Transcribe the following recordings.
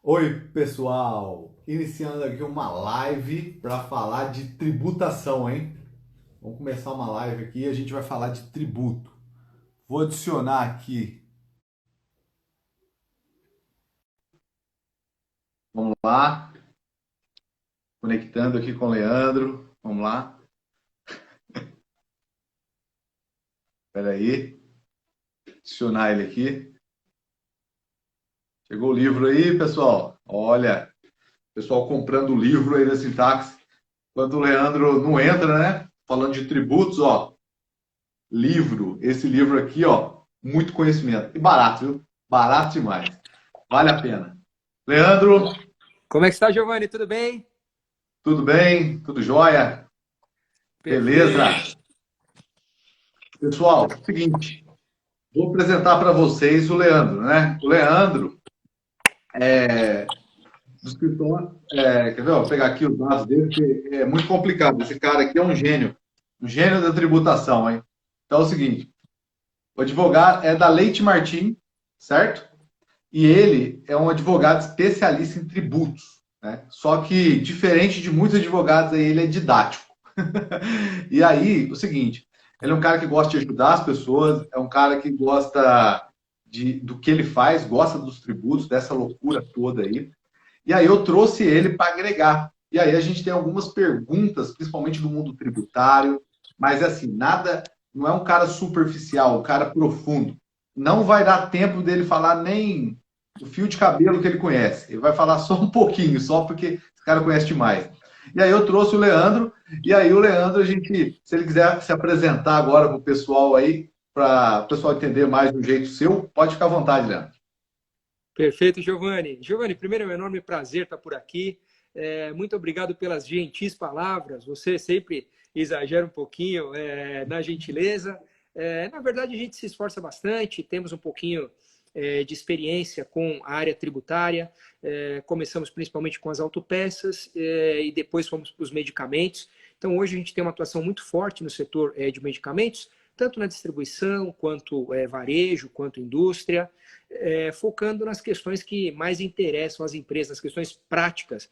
Oi, pessoal! Iniciando aqui uma live para falar de tributação, hein? Vamos começar uma live aqui e a gente vai falar de tributo. Vou adicionar aqui. Vamos lá, conectando aqui com o Leandro. Vamos lá. Espera aí, adicionar ele aqui. Chegou o livro aí, pessoal. Olha, pessoal comprando o livro aí da Sintaxe. Enquanto o Leandro não entra, né? Falando de tributos, ó. Livro, esse livro aqui, ó. Muito conhecimento. E barato, viu? Barato demais. Vale a pena. Leandro, Como é que está, Giovanni? Tudo bem? tudo bem? Tudo jóia? Perfeito. Beleza? Pessoal, seguinte, vou apresentar para vocês o Leandro, né? O Leandro do escritório, quer ver? Vou pegar aqui os dados dele, porque é muito complicado. Esse cara aqui é um gênio da tributação, hein? Então é o seguinte, o advogado é da Leite Martin, certo? E ele é um advogado especialista em tributos, né? Só que, diferente de muitos advogados, aí, ele é didático. E aí, o seguinte, ele é um cara que gosta de ajudar as pessoas, é um cara que gosta do que ele faz, gosta dos tributos, dessa loucura toda aí. E aí eu trouxe ele para agregar. E aí a gente tem algumas perguntas, principalmente do mundo tributário, mas assim, nada, não é um cara superficial, um cara profundo. Não vai dar tempo dele falar nem o fio de cabelo que ele conhece. Ele vai falar só um pouquinho, só porque esse cara conhece demais. E aí eu trouxe o Leandro, e aí o Leandro, a gente, se ele quiser se apresentar agora para o pessoal aí, para o pessoal entender mais do jeito seu, pode ficar à vontade, Leandro. Perfeito, Giovanni. Giovanni, primeiro é um enorme prazer estar por aqui. Muito obrigado pelas gentis palavras. Você sempre exagera um pouquinho na gentileza. Na verdade, a gente se esforça bastante, temos um pouquinho de experiência com a área tributária. Começamos principalmente com as autopeças e depois fomos para os medicamentos. Então, hoje a gente tem uma atuação muito forte no setor de medicamentos, tanto na distribuição, quanto varejo, quanto indústria, focando nas questões que mais interessam às empresas, nas questões práticas,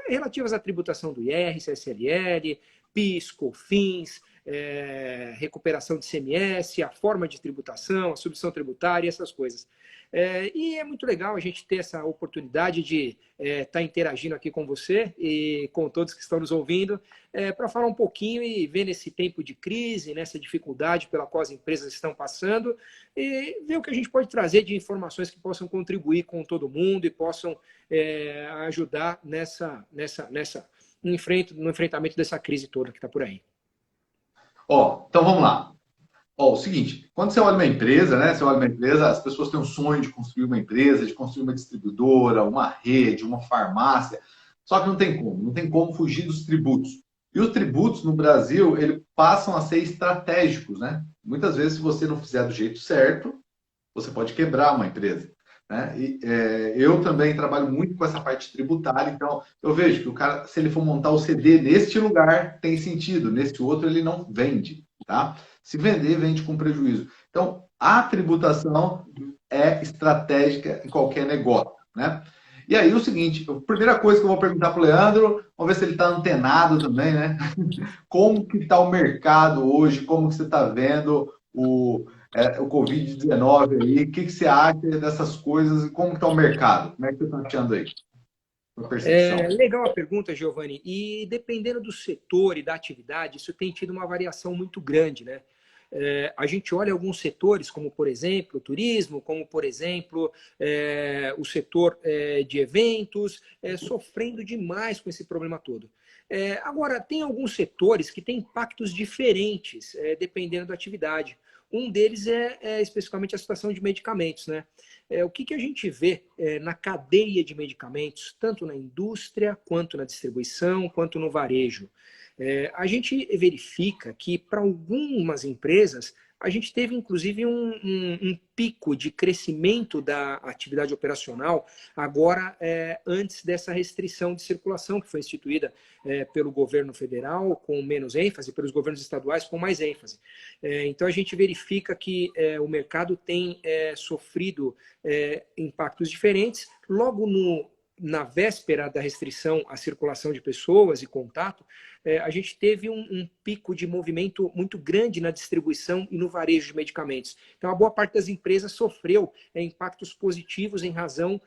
relativas à tributação do IR, CSLL, PIS, COFINS, recuperação de ICMS, a forma de tributação, a substituição tributária, essas coisas. E é muito legal a gente ter essa oportunidade de estar interagindo aqui com você e com todos que estão nos ouvindo, para falar um pouquinho e ver nesse tempo de crise, nessa dificuldade pela qual as empresas estão passando, e ver o que a gente pode trazer de informações que possam contribuir com todo mundo e possam ajudar no enfrentamento dessa crise toda que está por aí. Ó, então vamos lá. Ó, o seguinte, quando você olha uma empresa, né? Você olha uma empresa, as pessoas têm um sonho de construir uma empresa, de construir uma distribuidora, uma rede, uma farmácia. Só que não tem como fugir dos tributos. E os tributos no Brasil, eles passam a ser estratégicos, né? Muitas vezes, se você não fizer do jeito certo, você pode quebrar uma empresa. Né? E, eu também trabalho muito com essa parte tributária, então eu vejo que o cara, se ele for montar o CD neste lugar, tem sentido, neste outro ele não vende. Tá? Se vender, vende com prejuízo. Então, a tributação é estratégica em qualquer negócio. Né? E aí, o seguinte, a primeira coisa que eu vou perguntar para o Leandro, vamos ver se ele está antenado também, né? Como que está o mercado hoje? Como que você está vendo o Covid-19 aí? O que você acha dessas coisas e como está o mercado? Como é que você está achando aí? Sua percepção. Legal a pergunta, Giovanni. E dependendo do setor e da atividade, isso tem tido uma variação muito grande, né? A gente olha alguns setores, como por exemplo o turismo, como por exemplo o setor de eventos, sofrendo demais com esse problema todo. Agora, tem alguns setores que têm impactos diferentes, dependendo da atividade. Um deles é especificamente a situação de medicamentos, né? O que a gente vê na cadeia de medicamentos, tanto na indústria, quanto na distribuição, quanto no varejo? A gente verifica que, para algumas empresas, a gente teve inclusive um pico de crescimento da atividade operacional agora antes dessa restrição de circulação que foi instituída pelo governo federal com menos ênfase, pelos governos estaduais com mais ênfase. Então a gente verifica que o mercado tem sofrido impactos diferentes. Logo na véspera da restrição à circulação de pessoas e contato, a gente teve um pico de movimento muito grande na distribuição e no varejo de medicamentos. Então, a boa parte das empresas sofreu impactos positivos em razão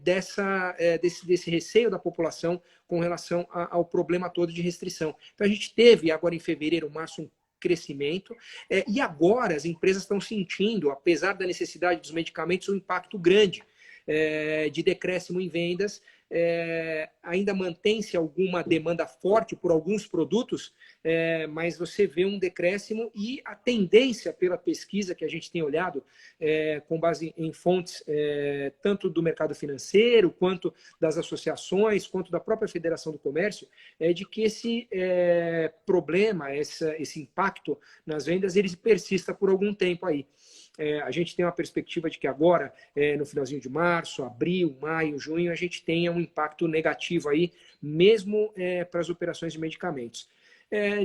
desse receio da população com relação ao problema todo de restrição. Então, a gente teve agora em fevereiro, março, um crescimento, e agora as empresas estão sentindo, apesar da necessidade dos medicamentos, um impacto grande de decréscimo em vendas. Ainda mantém-se alguma demanda forte por alguns produtos, mas você vê um decréscimo, e a tendência pela pesquisa que a gente tem olhado, com base em fontes tanto do mercado financeiro, quanto das associações, quanto da própria Federação do Comércio, é de que esse problema, esse impacto nas vendas, ele persista por algum tempo aí. A gente tem uma perspectiva de que agora, no finalzinho de março, abril, maio, junho, a gente tenha um impacto negativo aí, mesmo para as operações de medicamentos.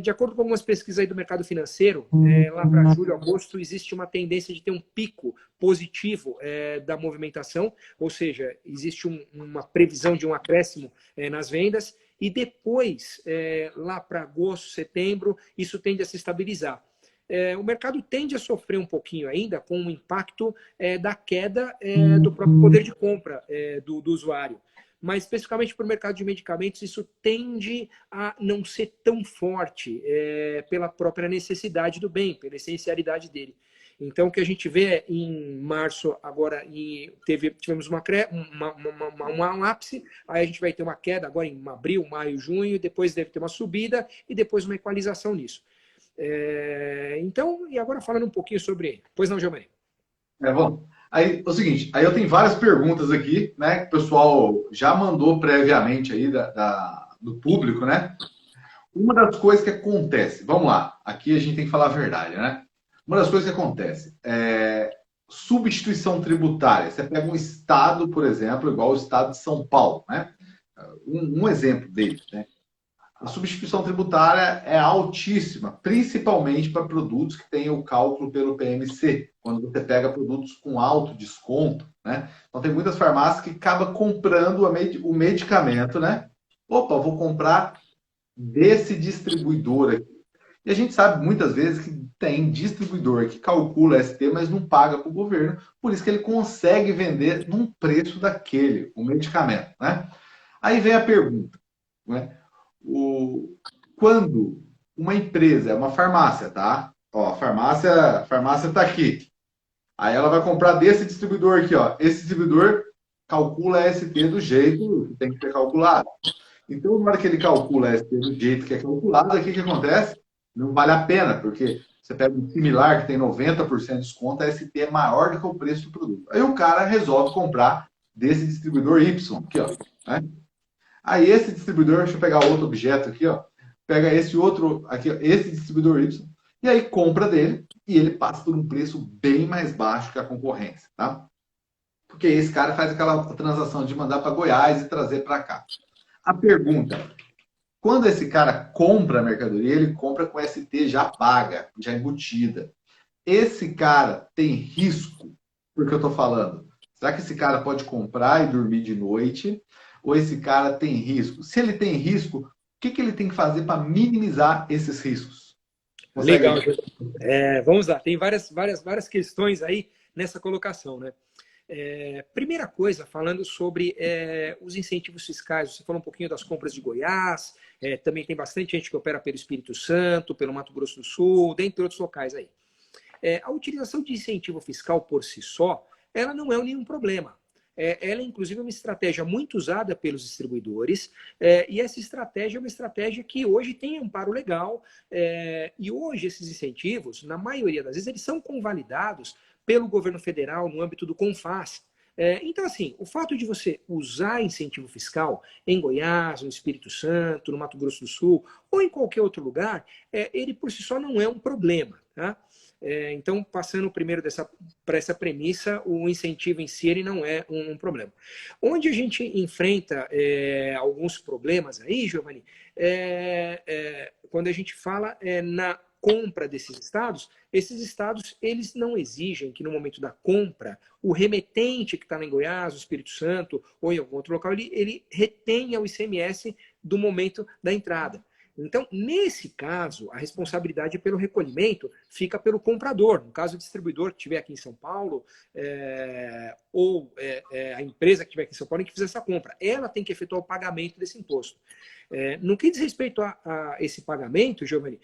De acordo com algumas pesquisas aí do mercado financeiro, lá para julho, agosto, existe uma tendência de ter um pico positivo da movimentação, ou seja, existe uma previsão de um acréscimo nas vendas, e depois, lá para agosto, setembro, isso tende a se estabilizar. O mercado tende a sofrer um pouquinho ainda com o impacto da queda do próprio poder de compra do usuário. Mas, especificamente para o mercado de medicamentos, isso tende a não ser tão forte pela própria necessidade do bem, pela essencialidade dele. Então, o que a gente vê em março, agora, tivemos um ápice, aí a gente vai ter uma queda agora em abril, maio, junho, depois deve ter uma subida e depois uma equalização nisso. Então, e agora falando um pouquinho sobre... Pois não, Giovanni? Bom. Aí, é o seguinte, aí eu tenho várias perguntas aqui, né, que o pessoal já mandou previamente aí do público, né? Uma das coisas que acontece, vamos lá, aqui a gente tem que falar a verdade, né? Uma das coisas que acontece é substituição tributária. Você pega um estado, por exemplo, igual o estado de São Paulo, né? Um exemplo dele, né? A substituição tributária é altíssima, principalmente para produtos que têm o cálculo pelo PMC, quando você pega produtos com alto desconto, né? Então, tem muitas farmácias que acabam comprando o medicamento, né? Opa, vou comprar desse distribuidor aqui. E a gente sabe muitas vezes que tem distribuidor que calcula ST, mas não paga para o governo, por isso que ele consegue vender num preço daquele, o medicamento, né? Aí vem a pergunta, né? Quando uma empresa, é uma farmácia, tá? Ó, a farmácia tá aqui. Aí ela vai comprar desse distribuidor aqui, ó. Esse distribuidor calcula a ST do jeito que tem que ser calculado. Então, na hora que ele calcula a ST do jeito que é calculado, aqui o que acontece? Não vale a pena, porque você pega um similar que tem 90% de desconto, a ST é maior do que o preço do produto. Aí o cara resolve comprar desse distribuidor Y, aqui, ó, né? Aí esse distribuidor, deixa eu pegar outro objeto aqui, ó. Pega esse outro aqui, ó, esse distribuidor Y, e aí compra dele, e ele passa por um preço bem mais baixo que a concorrência, tá? Porque esse cara faz aquela transação de mandar para Goiás e trazer para cá. A pergunta, quando esse cara compra a mercadoria, ele compra com ST já paga, já embutida. Esse cara tem risco? Por que eu estou falando? Será que esse cara pode comprar e dormir de noite? Ou esse cara tem risco? Se ele tem risco, o que ele tem que fazer para minimizar esses riscos? Consegue? Legal. Vamos lá, tem várias questões aí nessa colocação, né? Primeira coisa, falando sobre os incentivos fiscais, você falou um pouquinho das compras de Goiás, também tem bastante gente que opera pelo Espírito Santo, pelo Mato Grosso do Sul, dentre outros locais aí. A utilização de incentivo fiscal por si só, ela não é nenhum problema. Ela é, inclusive, uma estratégia muito usada pelos distribuidores, e essa estratégia é uma estratégia que hoje tem amparo legal, e hoje esses incentivos, na maioria das vezes, eles são convalidados pelo governo federal no âmbito do CONFAS. Então, assim, o fato de você usar incentivo fiscal em Goiás, no Espírito Santo, no Mato Grosso do Sul, ou em qualquer outro lugar, ele por si só não é um problema, tá? Então, passando primeiro para essa premissa, o incentivo em si ele não é um problema. Onde a gente enfrenta alguns problemas aí, Giovanni, quando a gente fala compra desses estados, esses estados eles não exigem que no momento da compra o remetente que está em Goiás, no Espírito Santo ou em algum outro local, ele retenha o ICMS do momento da entrada. Então, nesse caso, a responsabilidade pelo recolhimento fica pelo comprador. No caso, o distribuidor que estiver aqui em São Paulo, ou a empresa que estiver aqui em São Paulo e que fizer essa compra, ela tem que efetuar o pagamento desse imposto. No que diz respeito a esse pagamento, Giovanni,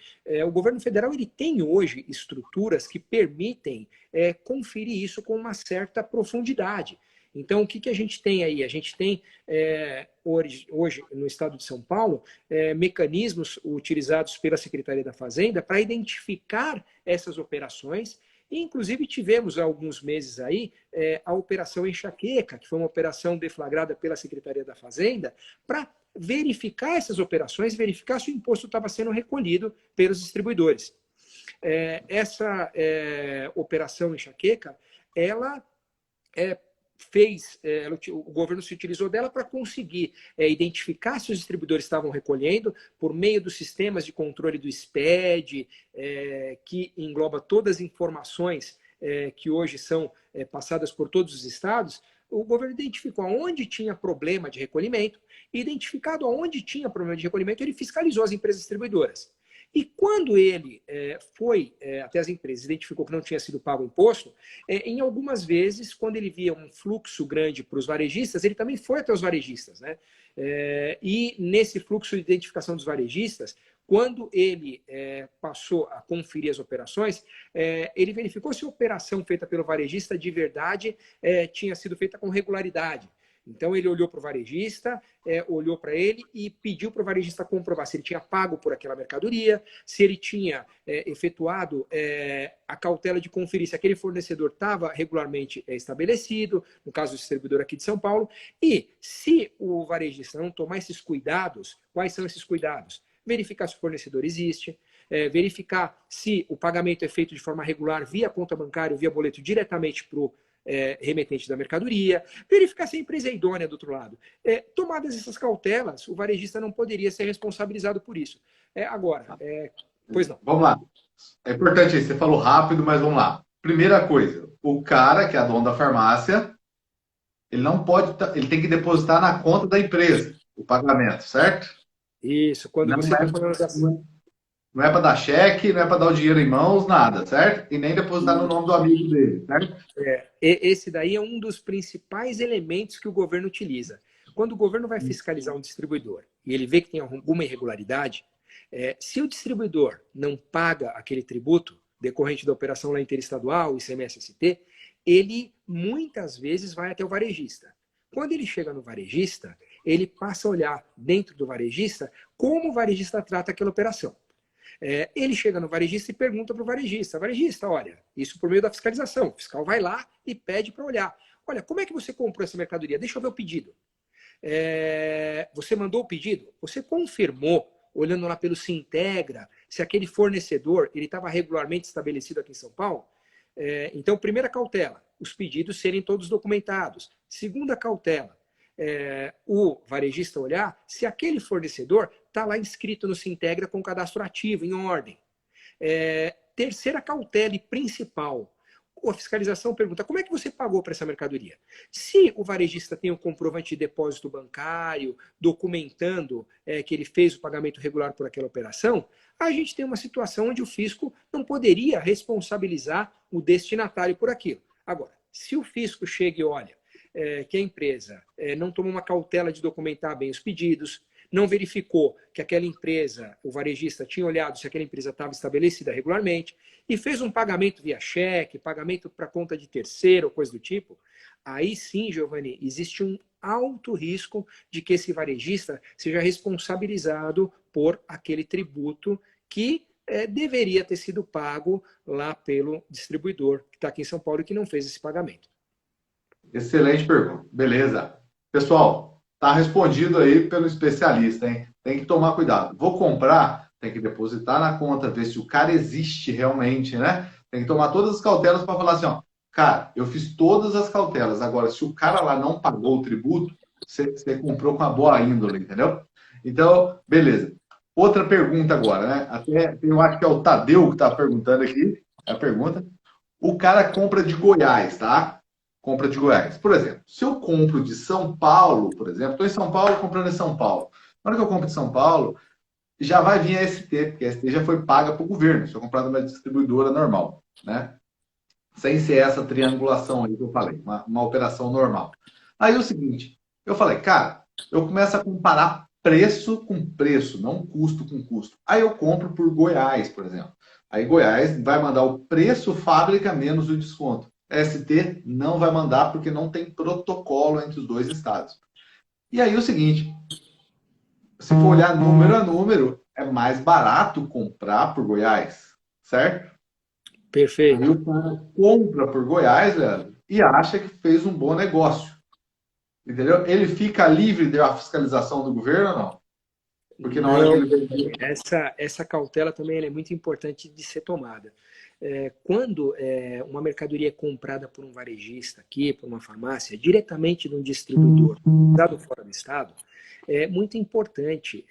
o governo federal ele tem hoje estruturas que permitem conferir isso com uma certa profundidade. Então, o que a gente tem aí? A gente tem, hoje, no estado de São Paulo, mecanismos utilizados pela Secretaria da Fazenda para identificar essas operações. E, inclusive, tivemos há alguns meses aí a Operação Enxaqueca, que foi uma operação deflagrada pela Secretaria da Fazenda, para verificar essas operações, verificar se o imposto estava sendo recolhido pelos distribuidores. Essa Operação Enxaqueca, ela o governo se utilizou dela para conseguir identificar se os distribuidores estavam recolhendo por meio dos sistemas de controle do SPED, que engloba todas as informações que hoje são passadas por todos os estados. O governo identificou onde tinha problema de recolhimento, e identificado onde tinha problema de recolhimento, ele fiscalizou as empresas distribuidoras. E quando ele foi até as empresas, identificou que não tinha sido pago o imposto, em algumas vezes, quando ele via um fluxo grande para os varejistas, ele também foi até os varejistas, né? E nesse fluxo de identificação dos varejistas, quando ele passou a conferir as operações, ele verificou se a operação feita pelo varejista de verdade tinha sido feita com regularidade. Então, ele olhou para o varejista, olhou para ele e pediu para o varejista comprovar se ele tinha pago por aquela mercadoria, se ele tinha efetuado a cautela de conferir se aquele fornecedor estava regularmente estabelecido, no caso do distribuidor aqui de São Paulo, e se o varejista não tomar esses cuidados, quais são esses cuidados? Verificar se o fornecedor existe, verificar se o pagamento é feito de forma regular via conta bancária ou via boleto diretamente para o remetente da mercadoria, verificar se a empresa é idônea do outro lado. Tomadas essas cautelas, o varejista não poderia ser responsabilizado por isso. Agora, pois não. Vamos lá. É importante isso, você falou rápido, mas vamos lá. Primeira coisa, o cara que é dono da farmácia, ele não pode, ele tem que depositar na conta da empresa o pagamento, certo? Isso, quando não você é, está falando não é para dar cheque, não é para dar o dinheiro em mãos, nada, certo? E nem depositar no nome do amigo dele, certo? Esse daí é um dos principais elementos que o governo utiliza. Quando o governo vai fiscalizar um distribuidor e ele vê que tem alguma irregularidade, se o distribuidor não paga aquele tributo decorrente da operação lá interestadual, ICMS-ST, ele muitas vezes vai até o varejista. Quando ele chega no varejista, ele passa a olhar dentro do varejista como o varejista trata aquela operação. Ele chega no varejista e pergunta para o varejista: varejista, olha, isso por meio da fiscalização. O fiscal vai lá e pede para olhar. Olha, como é que você comprou essa mercadoria? Deixa eu ver o pedido. Você mandou o pedido? Você confirmou, olhando lá pelo Sintegra, se aquele fornecedor ele estava regularmente estabelecido aqui em São Paulo? Então, primeira cautela, os pedidos serem todos documentados. Segunda cautela, o varejista olhar se aquele fornecedor está lá inscrito no Sintegra com cadastro ativo, em ordem. Terceira cautela e principal, a fiscalização pergunta: como é que você pagou para essa mercadoria? Se o varejista tem um comprovante de depósito bancário, documentando que ele fez o pagamento regular por aquela operação, a gente tem uma situação onde o fisco não poderia responsabilizar o destinatário por aquilo. Agora, se o fisco chega e olha que a empresa não tomou uma cautela de documentar bem os pedidos, não verificou que aquela empresa, o varejista, tinha olhado se aquela empresa estava estabelecida regularmente e fez um pagamento via cheque, pagamento para conta de terceiro, coisa do tipo, aí sim, Giovanni, existe um alto risco de que esse varejista seja responsabilizado por aquele tributo que deveria ter sido pago lá pelo distribuidor que está aqui em São Paulo e que não fez esse pagamento. Excelente pergunta. Beleza. Pessoal, tá respondido aí pelo especialista, hein? Tem que tomar cuidado. Vou comprar, tem que depositar na conta, ver se o cara existe realmente, né? Tem que tomar todas as cautelas para falar assim, ó, cara, eu fiz todas as cautelas. Agora, se o cara lá não pagou o tributo, você comprou com uma boa índole, entendeu? Então, beleza. Outra pergunta agora, né? Até eu acho que é o Tadeu que está perguntando aqui, a pergunta. O cara compra de Goiás, tá? Compra de Goiás. Por exemplo, se eu compro de São Paulo, por exemplo, estou em São Paulo comprando em São Paulo. Na hora que eu compro de São Paulo, já vai vir a ST, porque a ST já foi paga para o governo. Se eu comprar numa distribuidora normal, né? Sem ser essa triangulação aí que eu falei, uma operação normal. Aí é o seguinte, eu falei, cara, eu começo a comparar preço com preço, não custo com custo. Aí eu compro por Goiás, por exemplo. Aí Goiás vai mandar o preço fábrica menos o desconto. ST não vai mandar porque não tem protocolo entre os dois estados. E aí é o seguinte, se for olhar número a número, é mais barato comprar por Goiás, certo? Aí Perfeito. o cara compra por Goiás, velho, e acha que fez um bom negócio. Entendeu? Ele fica livre da fiscalização do governo ou não? Porque na hora que Não, ele vende. essa cautela também é muito importante de ser tomada. Quando uma mercadoria é comprada por um varejista aqui, por uma farmácia, diretamente de um distribuidor, dado fora do estado, é muito importante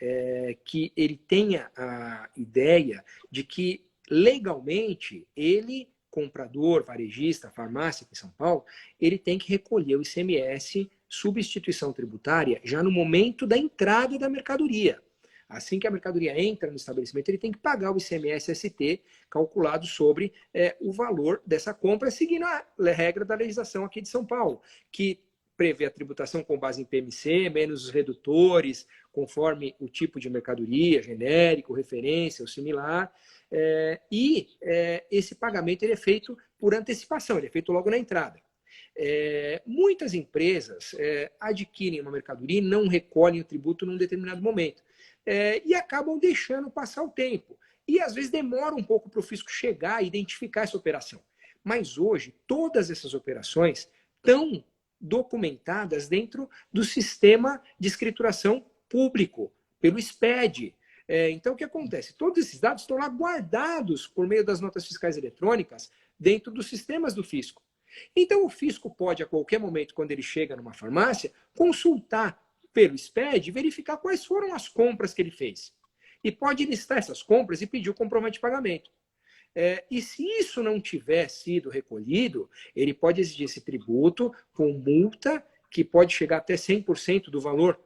que ele tenha a ideia de que legalmente ele, comprador, varejista, farmácia aqui em São Paulo, ele tem que recolher o ICMS, substituição tributária, já no momento da entrada da mercadoria. Assim que a mercadoria entra no estabelecimento, ele tem que pagar o ICMS-ST calculado sobre o valor dessa compra, seguindo a regra da legislação aqui de São Paulo, que prevê a tributação com base em PMC, menos os redutores, conforme o tipo de mercadoria, genérico, referência ou similar. Esse pagamento ele é feito por antecipação, ele é feito logo na entrada. Muitas empresas adquirem uma mercadoria e não recolhem o tributo num determinado momento. E acabam deixando passar o tempo. E às vezes demora um pouco para o fisco chegar e identificar essa operação. Mas hoje, todas essas operações estão documentadas dentro do sistema de escrituração público, pelo SPED. Então, o que acontece? Todos esses dados estão lá guardados por meio das notas fiscais eletrônicas dentro dos sistemas do fisco. Então, o fisco pode, a qualquer momento, quando ele chega numa farmácia, consultar pelo SPED, verificar quais foram as compras que ele fez. E pode listar essas compras e pedir o comprovante de pagamento. E se isso não tiver sido recolhido, ele pode exigir esse tributo com multa, que pode chegar até 100% do valor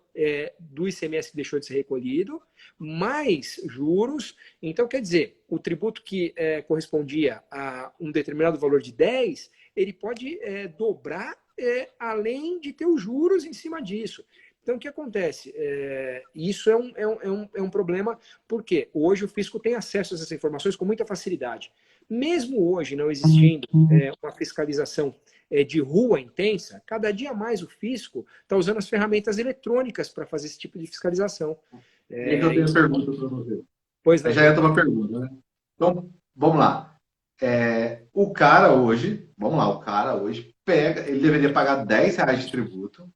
do ICMS que deixou de ser recolhido, mais juros. Então, quer dizer, o tributo que correspondia a um determinado valor de 10, ele pode dobrar, além de ter os juros em cima disso. Então, o que acontece? Isso é um problema, porque hoje o fisco tem acesso a essas informações com muita facilidade. Mesmo hoje não existindo uma fiscalização de rua intensa, cada dia mais o fisco está usando as ferramentas eletrônicas para fazer esse tipo de fiscalização. E eu tenho pergunta para você. Pois Aí não, já entra uma pergunta, né? Então, vamos lá. O cara hoje, vamos lá, o cara hoje pega, ele deveria pagar R$ 10 de tributo.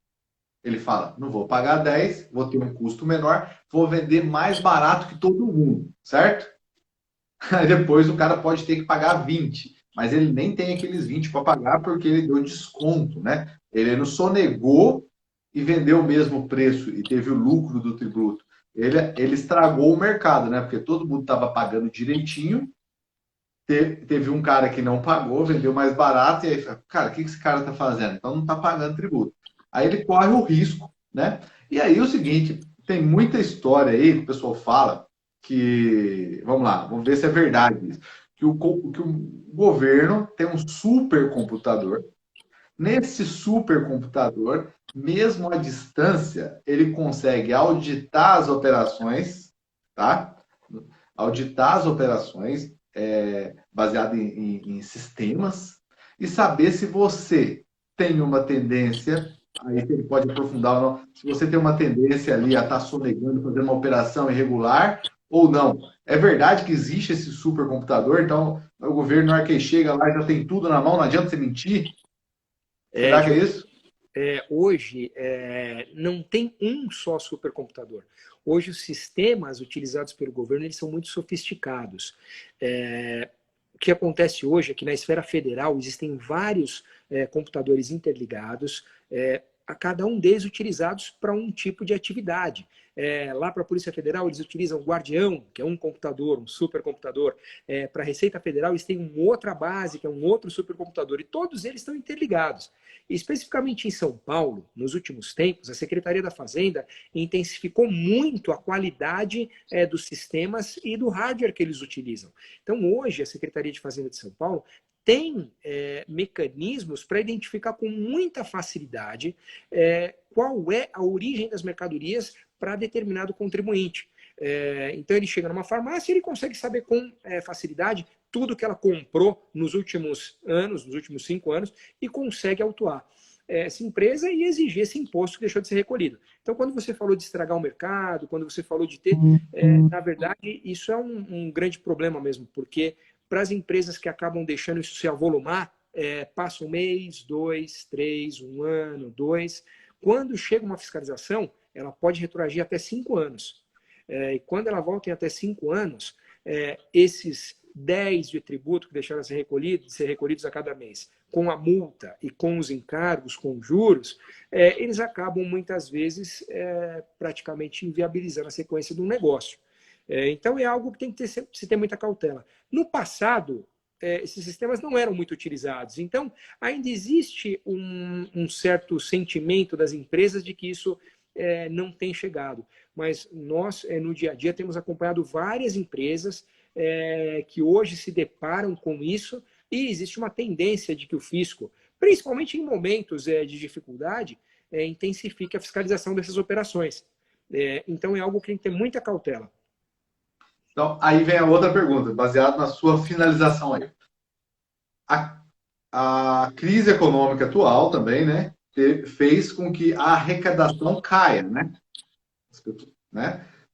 Ele fala, não vou pagar 10, vou ter um custo menor, vou vender mais barato que todo mundo, certo? Aí depois o cara pode ter que pagar 20, mas ele nem tem aqueles 20 para pagar porque ele deu desconto, né? Ele não sonegou e vendeu o mesmo preço e teve o lucro do tributo. Ele estragou o mercado, né? Porque todo mundo estava pagando direitinho, teve um cara que não pagou, vendeu mais barato, e aí, cara, o que esse cara está fazendo? Então não está pagando tributo. Aí ele corre o risco, né? E aí é o seguinte, tem muita história aí que o pessoal fala que, vamos lá, vamos ver se é verdade isso, que o governo tem um supercomputador. Nesse supercomputador, mesmo à distância, ele consegue auditar as operações, tá? Auditar as operações baseado em sistemas e saber se você tem uma tendência, aí ele pode aprofundar ou não, se você tem uma tendência ali a estar sonegando, fazendo uma operação irregular ou não. É verdade que existe esse supercomputador, então o governo, na hora que chega lá, já tem tudo na mão, não adianta você mentir? Será que é isso? Hoje não tem um só supercomputador. Hoje os sistemas utilizados pelo governo eles são muito sofisticados. O que acontece hoje é que na esfera federal existem vários computadores interligados, a cada um deles utilizados para um tipo de atividade. Lá para a Polícia Federal, eles utilizam o Guardião, que é um computador, um supercomputador. Para a Receita Federal, eles têm uma outra base, que é um outro supercomputador. E todos eles estão interligados. E, especificamente em São Paulo, nos últimos tempos, a Secretaria da Fazenda intensificou muito a qualidade dos sistemas e do hardware que eles utilizam. Então, hoje, a Secretaria de Fazenda de São Paulo tem mecanismos para identificar com muita facilidade qual é a origem das mercadorias para determinado contribuinte. Então, ele chega numa farmácia e ele consegue saber com facilidade tudo que ela comprou nos últimos anos, nos últimos 5 anos, e consegue autuar essa empresa e exigir esse imposto que deixou de ser recolhido. Então, quando você falou de estragar o mercado, quando você falou de ter... na verdade, isso é um grande problema mesmo, porque para as empresas que acabam deixando isso se avolumar, passa 1 mês, 2, 3, 1 ano, 2. Quando chega uma fiscalização, ela pode retroagir até 5 anos. E quando ela volta em até 5 anos, esses 10 de tributo que deixaram de ser recolhidos a cada mês, com a multa e com os encargos, com juros, eles acabam muitas vezes praticamente inviabilizando a sequência do negócio. Então é algo que tem que se ter muita cautela. No passado, esses sistemas não eram muito utilizados. Então, ainda existe um certo sentimento das empresas de que isso não tem chegado. Mas nós, no dia a dia, temos acompanhado várias empresas que hoje se deparam com isso, e existe uma tendência de que o fisco, principalmente em momentos de dificuldade, intensifique a fiscalização dessas operações. Então, é algo que tem que ter muita cautela. Então, aí vem a outra pergunta, baseado na sua finalização aí. A crise econômica atual também, né, fez com que a arrecadação caia, né?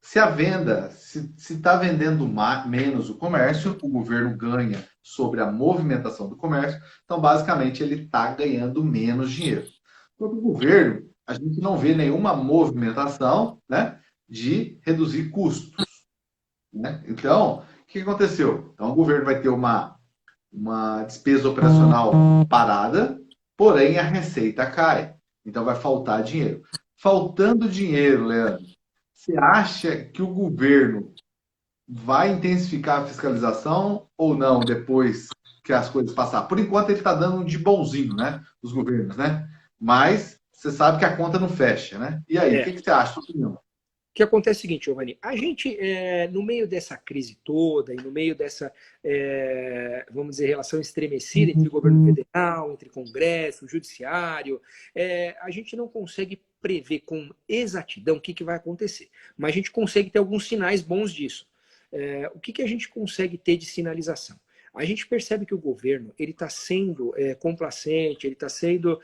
Se a venda, se está vendendo menos o comércio, o governo ganha sobre a movimentação do comércio, então, basicamente, ele está ganhando menos dinheiro. Sobre o governo, a gente não vê nenhuma movimentação, né, de reduzir custos. Né? Então, o que aconteceu? Então, o governo vai ter uma despesa operacional parada, porém a receita cai. Então, vai faltar dinheiro. Faltando dinheiro, Leandro, você acha que o governo vai intensificar a fiscalização ou não depois que as coisas passarem? Por enquanto, ele está dando um de bonzinho, né? Os governos, né? Mas você sabe que a conta não fecha, né? E aí, o que você acha, sua opinião? O que acontece é o seguinte, Giovanni, a gente, no meio dessa crise toda e no meio dessa, vamos dizer, relação estremecida entre o governo federal, entre Congresso, Judiciário, a gente não consegue prever com exatidão o que vai acontecer, mas a gente consegue ter alguns sinais bons disso. O que a gente consegue ter de sinalização? A gente percebe que o governo ele está sendo complacente, ele está sendo,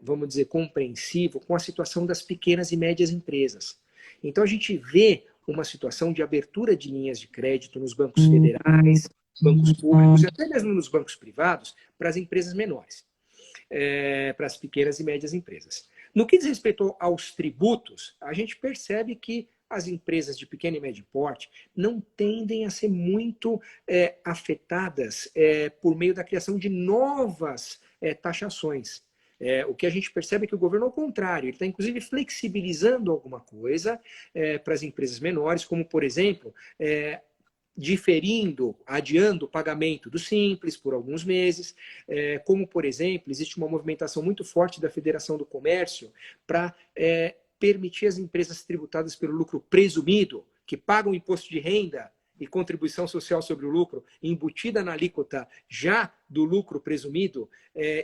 vamos dizer, compreensivo com a situação das pequenas e médias empresas. Então, a gente vê uma situação de abertura de linhas de crédito nos bancos federais, bancos públicos e até mesmo nos bancos privados para as empresas menores, para as pequenas e médias empresas. No que diz respeito aos tributos, a gente percebe que as empresas de pequeno e médio porte não tendem a ser muito afetadas por meio da criação de novas taxações. O que a gente percebe é que o governo, ao contrário, ele está inclusive flexibilizando alguma coisa para as empresas menores, como, por exemplo, diferindo, adiando o pagamento do Simples por alguns meses, como, por exemplo, existe uma movimentação muito forte da Federação do Comércio para permitir as empresas tributadas pelo lucro presumido, que pagam imposto de renda e contribuição social sobre o lucro, embutida na alíquota já do lucro presumido,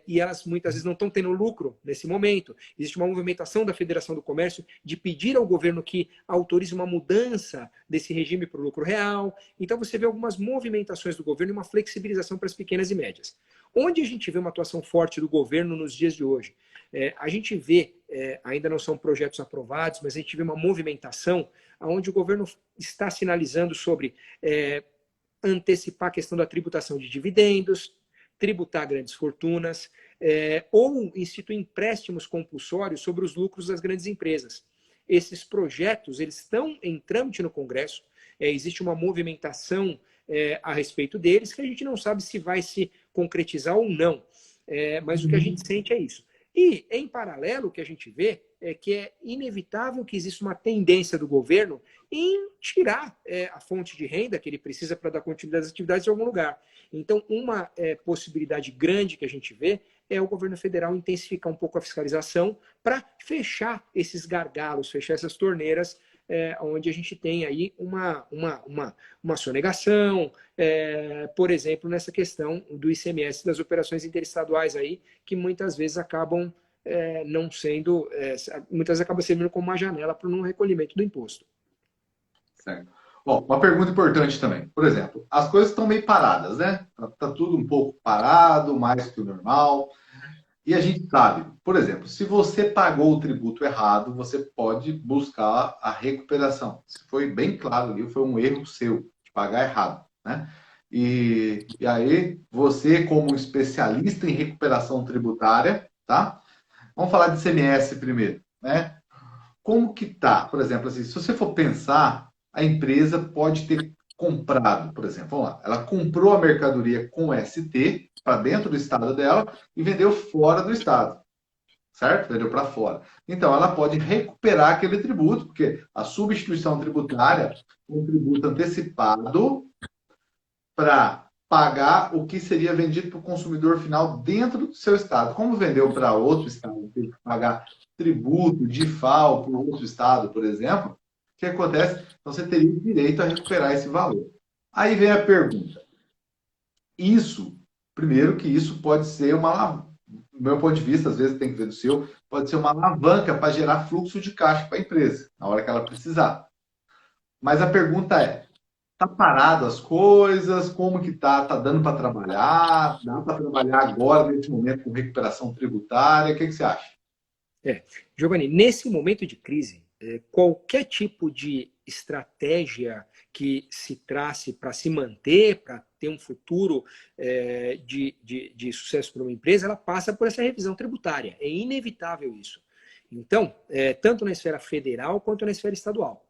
e elas muitas vezes não estão tendo lucro nesse momento. Existe uma movimentação da Federação do Comércio de pedir ao governo que autorize uma mudança desse regime para o lucro real. Então você vê algumas movimentações do governo e uma flexibilização para as pequenas e médias. Onde a gente vê uma atuação forte do governo nos dias de hoje? A gente vê, ainda não são projetos aprovados, mas a gente vê uma movimentação onde o governo está sinalizando sobre antecipar a questão da tributação de dividendos, tributar grandes fortunas, ou instituir empréstimos compulsórios sobre os lucros das grandes empresas. Esses projetos eles estão em trâmite no Congresso, existe uma movimentação a respeito deles, que a gente não sabe se vai se concretizar ou não. Mas o que a gente sente é isso, E, em paralelo, o que a gente vê é que é inevitável que exista uma tendência do governo em tirar a fonte de renda que ele precisa para dar continuidade às atividades de algum lugar. Então, uma possibilidade grande que a gente vê é o governo federal intensificar um pouco a fiscalização para fechar esses gargalos, fechar essas torneiras, onde a gente tem aí uma sonegação, por exemplo, nessa questão do ICMS das operações interestaduais aí, que muitas vezes acabam não sendo, muitas vezes acaba servindo como uma janela para o não recolhimento do imposto. Certo. Bom, uma pergunta importante também. Por exemplo, as coisas estão meio paradas, né? Tá tudo um pouco parado, mais que o normal. E a gente sabe, por exemplo, se você pagou o tributo errado, você pode buscar a recuperação. Se foi bem claro ali, foi um erro seu de pagar errado, né? E aí, você, como especialista em recuperação tributária, tá? Vamos falar de ICMS primeiro, né? Como que tá? Por exemplo, assim, se você for pensar, a empresa pode ter comprado, por exemplo, vamos lá, ela comprou a mercadoria com ST para dentro do estado dela e vendeu fora do estado, certo? Vendeu para fora. Então, ela pode recuperar aquele tributo, porque a substituição tributária é um tributo antecipado para pagar o que seria vendido para o consumidor final dentro do seu estado. Como vendeu para outro estado, teve que pagar tributo de FAO para outro estado, por exemplo, o que acontece? Então, você teria direito a recuperar esse valor. Aí vem a pergunta. Isso, primeiro que isso pode ser uma, do meu ponto de vista, às vezes tem que ver do seu, pode ser uma alavanca para gerar fluxo de caixa para a empresa, na hora que ela precisar. Mas a pergunta é, tá parado as coisas? Como que tá? Tá dando para trabalhar? Dá para trabalhar agora, nesse momento, com recuperação tributária? O que você acha? Giovanni, nesse momento de crise, qualquer tipo de estratégia que se trace para se manter, para ter um futuro de sucesso para uma empresa, ela passa por essa revisão tributária. É inevitável isso. Então, tanto na esfera federal quanto na esfera estadual.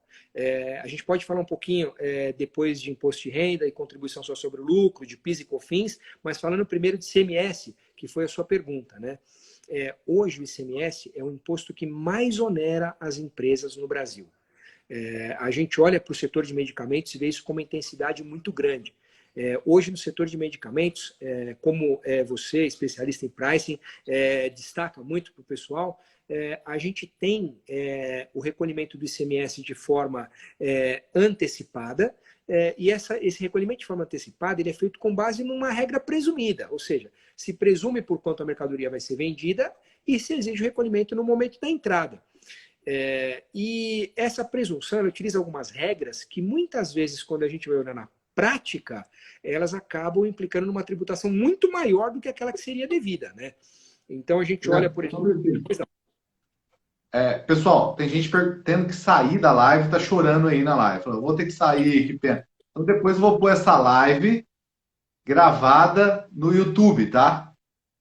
A gente pode falar um pouquinho depois de imposto de renda e contribuição social sobre o lucro, de PIS e COFINS, mas falando primeiro de ICMS, que foi a sua pergunta, né? Hoje o ICMS é o imposto que mais onera as empresas no Brasil. A gente olha para o setor de medicamentos e vê isso com uma intensidade muito grande. Hoje, no setor de medicamentos, como você, especialista em pricing, destaca muito para o pessoal, a gente tem o recolhimento do ICMS de forma antecipada, e esse recolhimento de forma antecipada ele é feito com base numa regra presumida, ou seja, se presume por quanto a mercadoria vai ser vendida e se exige o recolhimento no momento da entrada. E essa presunção ela utiliza algumas regras que muitas vezes, quando a gente vai olhar na prática, elas acabam implicando numa tributação muito maior do que aquela que seria devida, né? Então a gente olha, por exemplo... Pessoal, tem gente tendo que sair da live, tá chorando aí na live. Falando, vou ter que sair, que pena. Então depois eu vou pôr essa live gravada no YouTube, tá?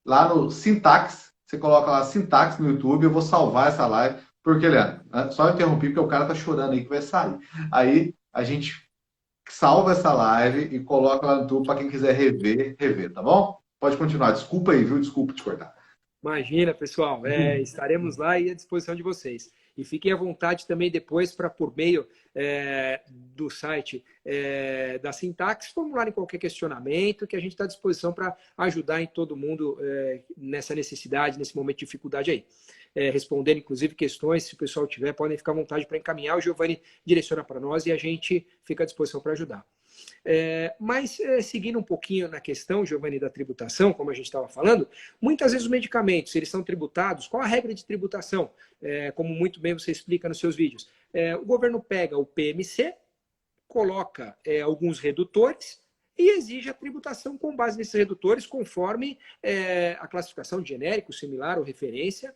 Lá no Sintax, você coloca lá Sintax no YouTube, eu vou salvar essa live, porque, Leandro, só interrompi porque o cara tá chorando aí que vai sair. Aí a gente salva essa live e coloca lá no YouTube para quem quiser rever, tá bom? Pode continuar. Desculpa aí, viu? Desculpa te cortar. Imagina, pessoal, estaremos lá e à disposição de vocês. E fiquem à vontade também depois para, por meio do site da Sintax, formularem qualquer questionamento, que a gente está à disposição para ajudar em todo mundo nessa necessidade, nesse momento de dificuldade aí. Respondendo, inclusive, questões, se o pessoal tiver, podem ficar à vontade para encaminhar. O Giovanni direciona para nós e a gente fica à disposição para ajudar. Mas seguindo um pouquinho na questão, Giovanni, da tributação, como a gente estava falando, muitas vezes os medicamentos, eles são tributados, qual a regra de tributação? Como muito bem você explica nos seus vídeos. O governo pega o PMC, coloca alguns redutores e exige a tributação com base nesses redutores, conforme a classificação de genérico, similar ou referência,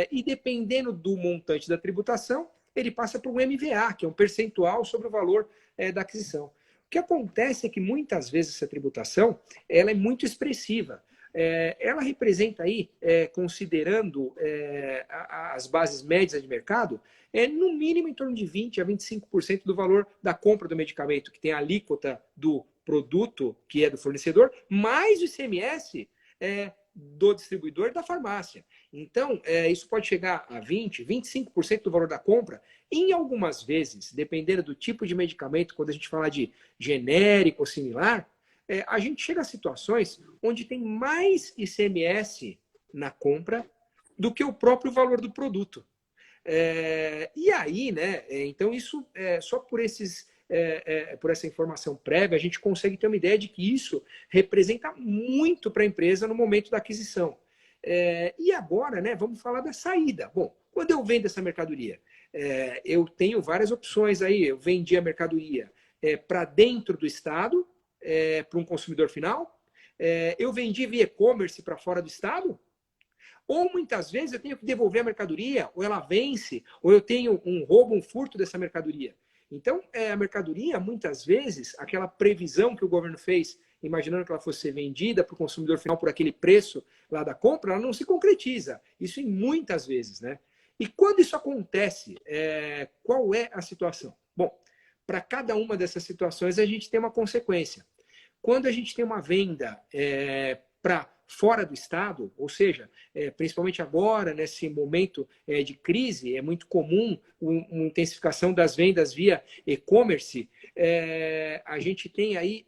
e dependendo do montante da tributação, ele passa para um MVA, que é um percentual sobre o valor da aquisição. O que acontece é que muitas vezes essa tributação ela é muito expressiva. Ela representa aí, considerando as bases médias de mercado, no mínimo em torno de 20% a 25% do valor da compra do medicamento, que tem a alíquota do produto, que é do fornecedor, mais o ICMS do distribuidor e da farmácia. Então, isso pode chegar a 20%, 25% do valor da compra. Em algumas vezes, dependendo do tipo de medicamento, quando a gente fala de genérico ou similar, a gente chega a situações onde tem mais ICMS na compra do que o próprio valor do produto. E aí, né? Então, isso só por por essa informação prévia, a gente consegue ter uma ideia de que isso representa muito para a empresa no momento da aquisição. E agora, né, vamos falar da saída. Bom, quando eu vendo essa mercadoria, eu tenho várias opções aí. Eu vendi a mercadoria para dentro do estado, para um consumidor final. Eu vendi via e-commerce para fora do estado. Ou muitas vezes eu tenho que devolver a mercadoria, ou ela vence, ou eu tenho um roubo, um furto dessa mercadoria. Então, a mercadoria, muitas vezes, aquela previsão que o governo fez, imaginando que ela fosse ser vendida para o consumidor final por aquele preço lá da compra, ela não se concretiza. Isso em muitas vezes, né? E quando isso acontece, qual é a situação? Bom, para cada uma dessas situações, a gente tem uma consequência. Quando a gente tem uma venda para fora do estado, ou seja, principalmente agora, nesse momento de crise, é muito comum uma intensificação das vendas via e-commerce. A gente tem aí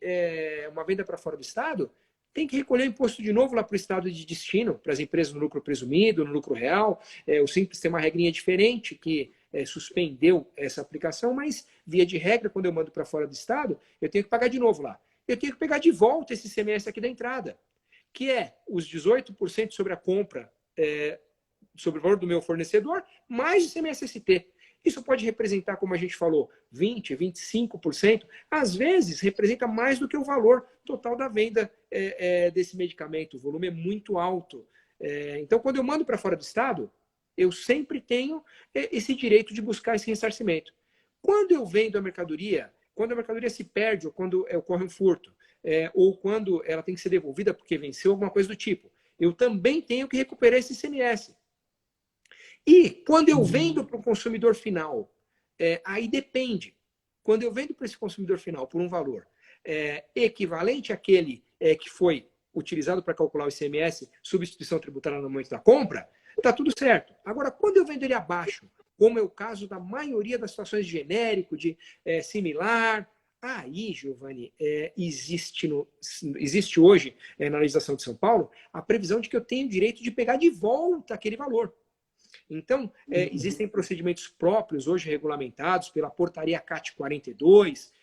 uma venda para fora do estado, tem que recolher imposto de novo lá para o estado de destino, para as empresas no lucro presumido, no lucro real. O Simples tem uma regrinha diferente que suspendeu essa aplicação, mas, via de regra, quando eu mando para fora do estado, eu tenho que pagar de novo lá. Eu tenho que pegar de volta esse ICMS aqui da entrada, que é os 18% sobre a compra, sobre o valor do meu fornecedor, mais o ICMS-ST. Isso pode representar, como a gente falou, 20%, 25%. Às vezes, representa mais do que o valor total da venda desse medicamento. O volume é muito alto. Então, quando eu mando para fora do estado, eu sempre tenho esse direito de buscar esse ressarcimento. Quando eu vendo a mercadoria, quando a mercadoria se perde ou quando ocorre um furto, ou quando ela tem que ser devolvida porque venceu, alguma coisa do tipo, eu também tenho que recuperar esse ICMS. E quando eu vendo para o consumidor final, aí depende. Quando eu vendo para esse consumidor final por um valor equivalente àquele que foi utilizado para calcular o ICMS, substituição tributária no momento da compra, está tudo certo. Agora, quando eu vendo ele abaixo, como é o caso da maioria das situações de genérico, de similar, aí, Giovanni, existe hoje, na legislação de São Paulo, a previsão de que eu tenho direito de pegar de volta aquele valor. Então, existem procedimentos próprios hoje regulamentados pela portaria CAT 42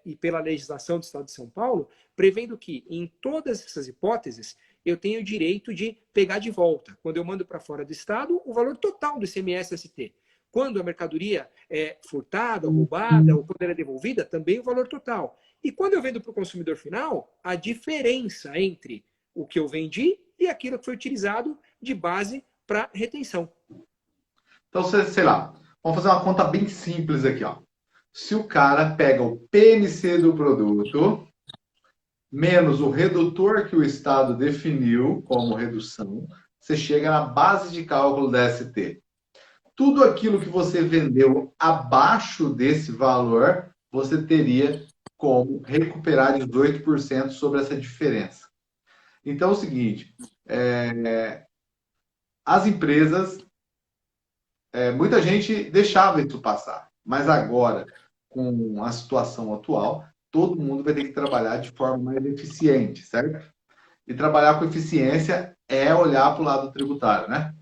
e pela legislação do Estado de São Paulo, prevendo que, em todas essas hipóteses, eu tenho o direito de pegar de volta, quando eu mando para fora do Estado, o valor total do ICMS-ST. Quando a mercadoria é furtada, roubada, ou quando ela é devolvida, também o valor total. E quando eu vendo para o consumidor final, a diferença entre o que eu vendi e aquilo que foi utilizado de base para retenção. Então, sei lá, vamos fazer uma conta bem simples aqui, ó. Se o cara pega o PMC do produto, menos o redutor que o Estado definiu como redução, você chega na base de cálculo da ST. Tudo aquilo que você vendeu abaixo desse valor, você teria como recuperar 18% sobre essa diferença. Então, é o seguinte, as empresas, muita gente deixava isso passar, mas agora, com a situação atual, todo mundo vai ter que trabalhar de forma mais eficiente, certo? E trabalhar com eficiência é olhar para o lado tributário, né?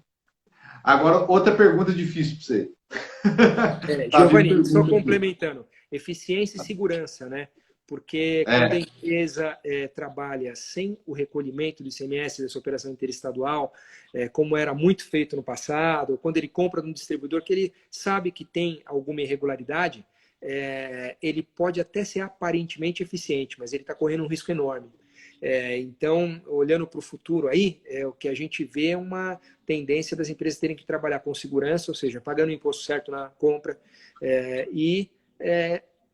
Agora, outra pergunta difícil para você. Giovanni, só complementando, eficiência e segurança, né? Porque quando a empresa trabalha sem o recolhimento do ICMS dessa operação interestadual, como era muito feito no passado, ou quando ele compra de um distribuidor que ele sabe que tem alguma irregularidade, ele pode até ser aparentemente eficiente, mas ele está correndo um risco enorme. Então, olhando para o futuro aí, o que a gente vê é uma tendência das empresas terem que trabalhar com segurança, ou seja, pagando o imposto certo na compra e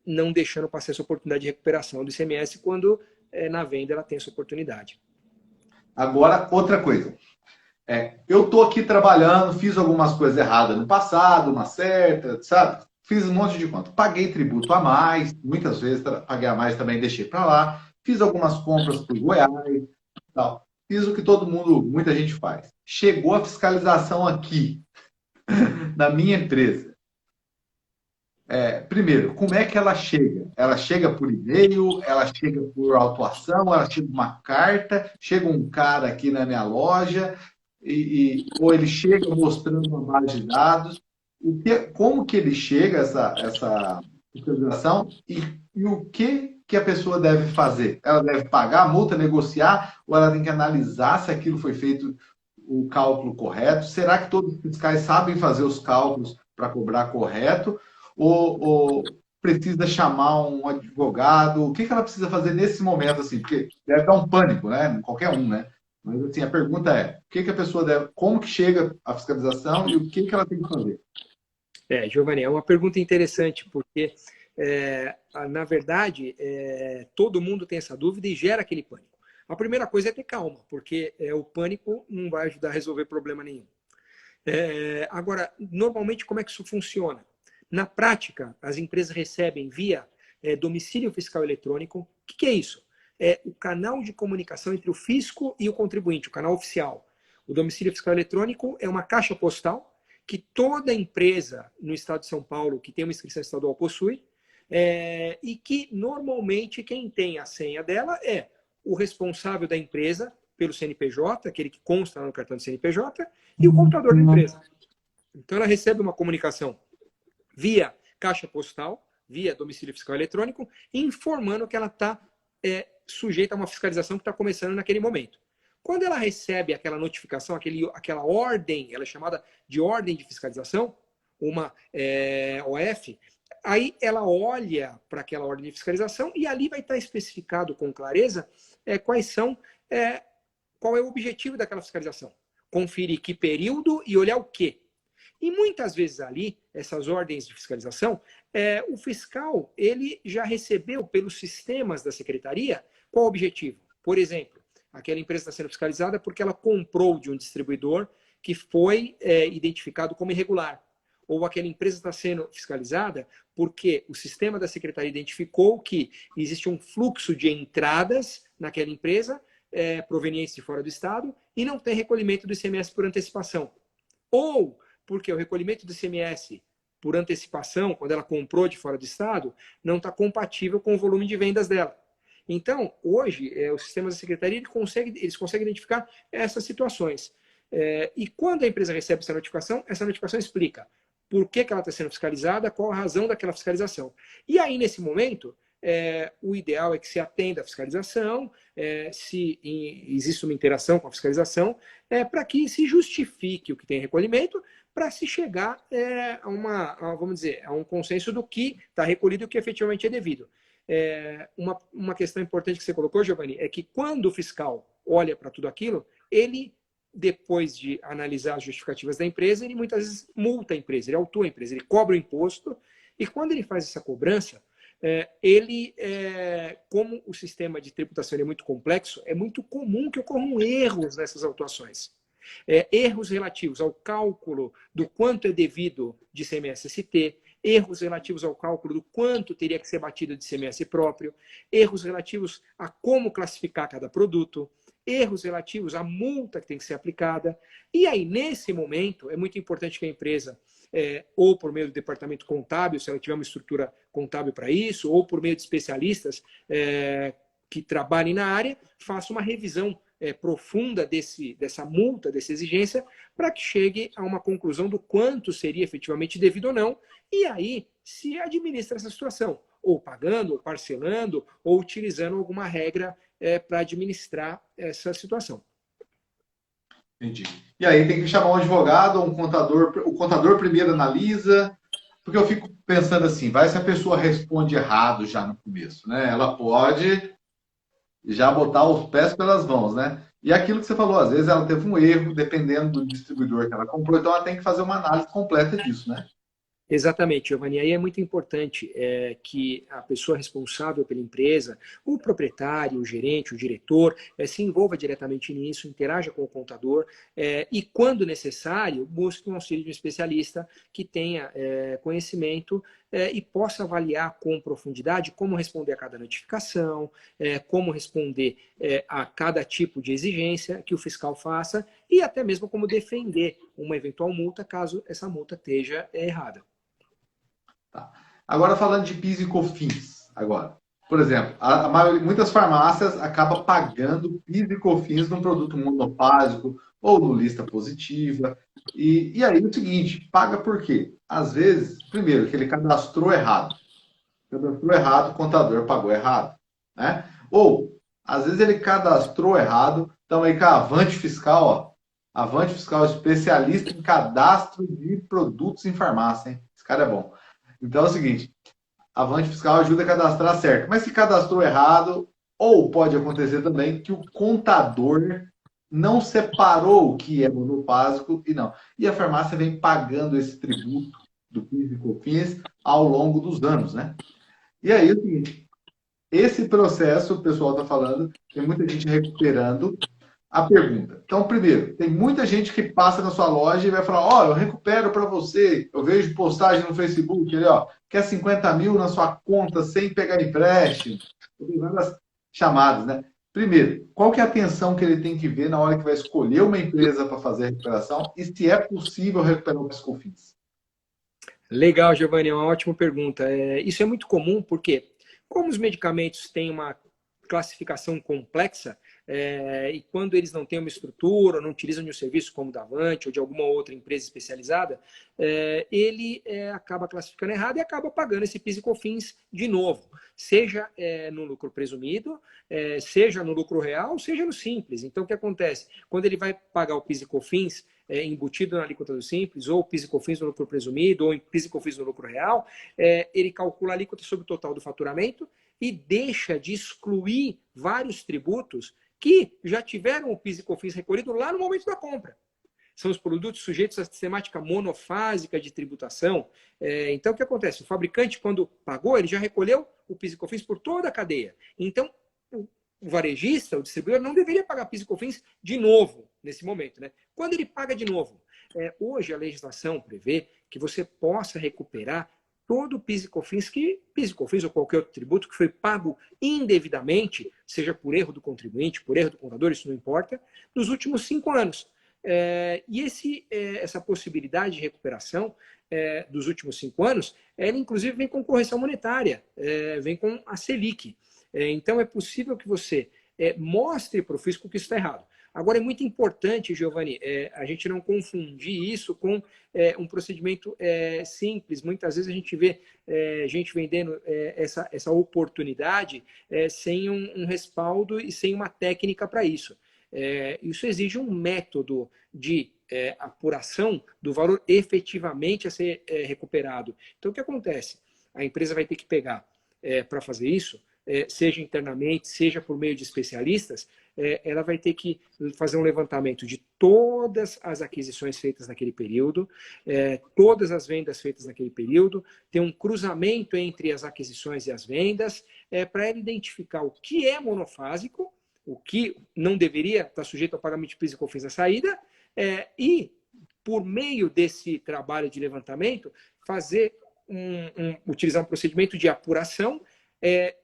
não deixando passar essa oportunidade de recuperação do ICMS quando na venda ela tem essa oportunidade. Agora, outra coisa. Eu estou aqui trabalhando, fiz algumas coisas erradas no passado, uma certa, sabe? Fiz um monte de conta. Paguei tributo a mais, muitas vezes paguei a mais também, deixei para lá. Fiz algumas compras para o Goiás e tal. fiz o que todo mundo, muita gente faz. Chegou a fiscalização aqui, na minha empresa. Primeiro, como é que ela chega? Ela chega por e-mail, ela chega por autuação, ela chega uma carta, chega um cara aqui na minha loja, ou ele chega mostrando uma base de dados. Como que ele chega, essa fiscalização, e o que a pessoa deve fazer? Ela deve pagar a multa, negociar, ou ela tem que analisar se aquilo foi feito o cálculo correto? Será que todos os fiscais sabem fazer os cálculos para cobrar correto? Ou precisa chamar um advogado? O que ela precisa fazer nesse momento, assim? Porque deve dar um pânico, né? Qualquer um, né? Mas, assim, a pergunta é, o que a pessoa deve... Como que chega a fiscalização e o que ela tem que fazer? Giovanni, é uma pergunta interessante, porque, na verdade, todo mundo tem essa dúvida e gera aquele pânico. A primeira coisa é ter calma, porque o pânico não vai ajudar a resolver problema nenhum. Agora, normalmente, como é que isso funciona? Na prática, as empresas recebem via domicílio fiscal eletrônico. O que é isso? É o canal de comunicação entre o fisco e o contribuinte, o canal oficial. O domicílio fiscal eletrônico é uma caixa postal que toda empresa no estado de São Paulo que tem uma inscrição estadual possui, e que normalmente quem tem a senha dela é o responsável da empresa pelo CNPJ, aquele que consta no cartão de CNPJ, e o contador da empresa. Então ela recebe uma comunicação via caixa postal, via domicílio fiscal eletrônico, informando que ela está sujeita a uma fiscalização que está começando naquele momento. Quando ela recebe aquela notificação, aquela ordem, ela é chamada de ordem de fiscalização, uma OF, aí ela olha para aquela ordem de fiscalização e ali vai estar especificado com clareza qual é o objetivo daquela fiscalização. Conferir que período e olhar o quê. E muitas vezes ali, essas ordens de fiscalização, o fiscal ele já recebeu pelos sistemas da secretaria qual o objetivo. Por exemplo, aquela empresa está sendo fiscalizada porque ela comprou de um distribuidor que foi identificado como irregular. Ou aquela empresa está sendo fiscalizada porque o sistema da secretaria identificou que existe um fluxo de entradas naquela empresa provenientes de fora do estado e não tem recolhimento do ICMS por antecipação. Ou porque o recolhimento do ICMS por antecipação, quando ela comprou de fora do estado, não está compatível com o volume de vendas dela. Então, hoje, os sistemas da secretaria eles conseguem identificar essas situações. E quando a empresa recebe essa notificação explica por que ela está sendo fiscalizada, qual a razão daquela fiscalização. E aí, nesse momento, o ideal é que se atenda à fiscalização, se existe uma interação com a fiscalização, para que se justifique o que tem recolhimento, para se chegar a um consenso do que está recolhido e o que efetivamente é devido. Uma questão importante que você colocou, Giovanni, é que quando o fiscal olha para tudo aquilo, ele, depois de analisar as justificativas da empresa, ele muitas vezes multa a empresa, ele autua a empresa, ele cobra o imposto, e quando ele faz essa cobrança, como o sistema de tributação é muito complexo, é muito comum que ocorram erros nessas autuações. Erros relativos ao cálculo do quanto é devido de ICMS-ST, erros relativos ao cálculo do quanto teria que ser batido de ICMS próprio, erros relativos a como classificar cada produto, erros relativos à multa que tem que ser aplicada. E aí, nesse momento, é muito importante que a empresa, ou por meio do departamento contábil, se ela tiver uma estrutura contábil para isso, ou por meio de especialistas que trabalhem na área, faça uma revisão profunda dessa multa, dessa exigência, para que chegue a uma conclusão do quanto seria efetivamente devido ou não, e aí se administra essa situação, ou pagando, ou parcelando, ou utilizando alguma regra para administrar essa situação. Entendi. E aí tem que chamar um advogado, um contador, o contador primeiro analisa, porque eu fico pensando assim, vai se a pessoa responde errado já no começo, né? Ela pode já botar os pés pelas mãos, né? E aquilo que você falou, às vezes ela teve um erro, dependendo do distribuidor que ela comprou, então ela tem que fazer uma análise completa disso, né? Exatamente, Giovanni. Aí é muito importante que a pessoa responsável pela empresa, o proprietário, o gerente, o diretor, se envolva diretamente nisso, interaja com o contador e, quando necessário, busque um auxílio de um especialista que tenha conhecimento e possa avaliar com profundidade como responder a cada notificação, como responder a cada tipo de exigência que o fiscal faça e até mesmo como defender uma eventual multa caso essa multa esteja errada. Tá. Agora falando de PIS e COFINS, agora. Por exemplo, muitas farmácias acabam pagando PIS e COFINS num produto monofásico ou no lista positiva. E aí é o seguinte, paga por quê? Às vezes, primeiro, que ele cadastrou errado. Cadastrou errado, o contador pagou errado. Né? Ou, às vezes ele cadastrou errado, então aí com a Avante Fiscal, ó. Avante Fiscal é especialista em cadastro de produtos em farmácia, hein? Esse cara é bom. Então é o seguinte, a Avante Fiscal ajuda a cadastrar certo. Mas se cadastrou errado, ou pode acontecer também que o contador não separou o que é monofásico e não. E a farmácia vem pagando esse tributo do PIS e COFINS ao longo dos anos, né? E aí é o seguinte, esse processo, o pessoal está falando, tem muita gente recuperando a pergunta. Então, primeiro, tem muita gente que passa na sua loja e vai falar, ó, eu recupero para você, eu vejo postagem no Facebook, ele, ó, quer 50 mil na sua conta sem pegar empréstimo. Tem várias chamadas, né? Primeiro, qual que é a atenção que ele tem que ver na hora que vai escolher uma empresa para fazer a recuperação e se é possível recuperar o PIS/COFINS? Legal, Giovanni, é uma ótima pergunta. Isso é muito comum porque, como os medicamentos têm uma classificação complexa, e quando eles não têm uma estrutura, ou não utilizam de um serviço como o da Avante ou de alguma outra empresa especializada, ele acaba classificando errado e acaba pagando esse PIS e COFINS de novo, seja no lucro presumido, seja no lucro real, seja no simples. Então, o que acontece? Quando ele vai pagar o PIS e COFINS embutido na alíquota do simples, ou PIS e COFINS no lucro presumido, ou PIS e COFINS no lucro real, ele calcula a alíquota sobre o total do faturamento e deixa de excluir vários tributos que já tiveram o PIS e COFINS recolhido lá no momento da compra. São os produtos sujeitos à sistemática monofásica de tributação. Então, o que acontece? O fabricante, quando pagou, ele já recolheu o PIS e COFINS por toda a cadeia. Então, o varejista, o distribuidor, não deveria pagar PIS e COFINS de novo, nesse momento. Né? Quando ele paga de novo? Hoje, a legislação prevê que você possa recuperar todo o PIS e COFINS ou qualquer outro tributo que foi pago indevidamente, seja por erro do contribuinte, por erro do contador, isso não importa, nos últimos 5 anos. E essa possibilidade de recuperação dos últimos 5 anos, ela inclusive vem com correção monetária, vem com a Selic. Então é possível que você mostre para o fisco que isso está errado. Agora, é muito importante, Giovanni, a gente não confundir isso com um procedimento simples. Muitas vezes a gente vê gente vendendo essa oportunidade sem um respaldo e sem uma técnica para isso. Isso exige um método de apuração do valor efetivamente a ser recuperado. Então, o que acontece? A empresa vai ter que pegar para fazer isso, seja internamente, seja por meio de especialistas, ela vai ter que fazer um levantamento de todas as aquisições feitas naquele período, todas as vendas feitas naquele período, ter um cruzamento entre as aquisições e as vendas, para ela identificar o que é monofásico, o que não deveria estar sujeito ao pagamento de PIS e COFINS na saída, e, por meio desse trabalho de levantamento, utilizar um procedimento de apuração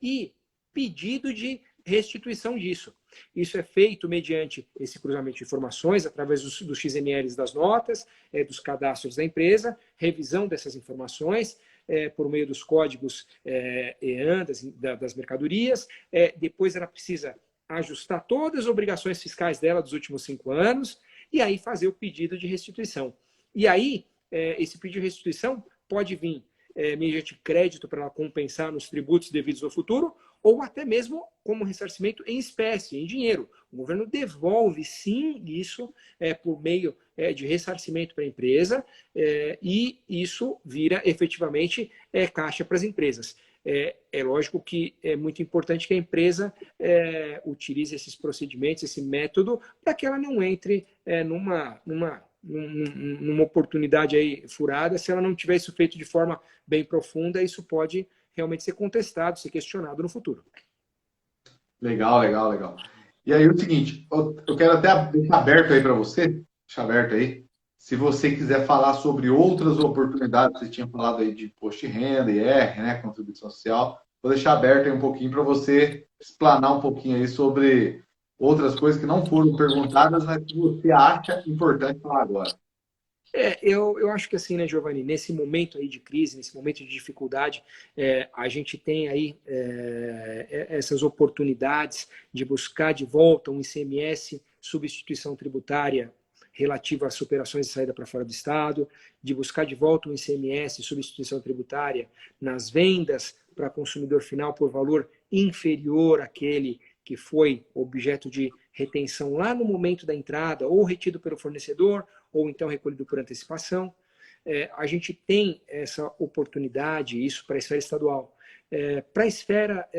e pedido de restituição disso. Isso é feito mediante esse cruzamento de informações, através dos XMLs das notas, dos cadastros da empresa, revisão dessas informações, por meio dos códigos EAN das mercadorias. Depois ela precisa ajustar todas as obrigações fiscais dela dos últimos 5 anos e aí fazer o pedido de restituição. E aí, esse pedido de restituição pode vir mediante crédito para ela compensar nos tributos devidos no futuro, ou até mesmo como ressarcimento em espécie, em dinheiro. O governo devolve, sim, isso por meio de ressarcimento para a empresa, e isso vira efetivamente caixa para as empresas. É lógico que é muito importante que a empresa utilize esses procedimentos, esse método, para que ela não entre numa numa oportunidade aí furada, se ela não tiver isso feito de forma bem profunda, isso pode realmente ser contestado, ser questionado no futuro. Legal, legal, legal. E aí, o seguinte, eu quero até deixar aberto aí para você, deixar aberto aí, se você quiser falar sobre outras oportunidades, você tinha falado aí de imposto de renda, IR, né, contribuição social, vou deixar aberto aí um pouquinho para você explanar um pouquinho aí sobre outras coisas que não foram perguntadas, mas que você acha importante falar agora. Eu acho que assim, né, Giovanni, nesse momento aí de crise, nesse momento de dificuldade, a gente tem aí essas oportunidades de buscar de volta um ICMS, substituição tributária relativa às operações de saída para fora do Estado, de buscar de volta um ICMS, substituição tributária nas vendas para consumidor final por valor inferior àquele que foi objeto de retenção lá no momento da entrada, ou retido pelo fornecedor, ou então recolhido por antecipação. A gente tem essa oportunidade, isso para a esfera estadual. Para a esfera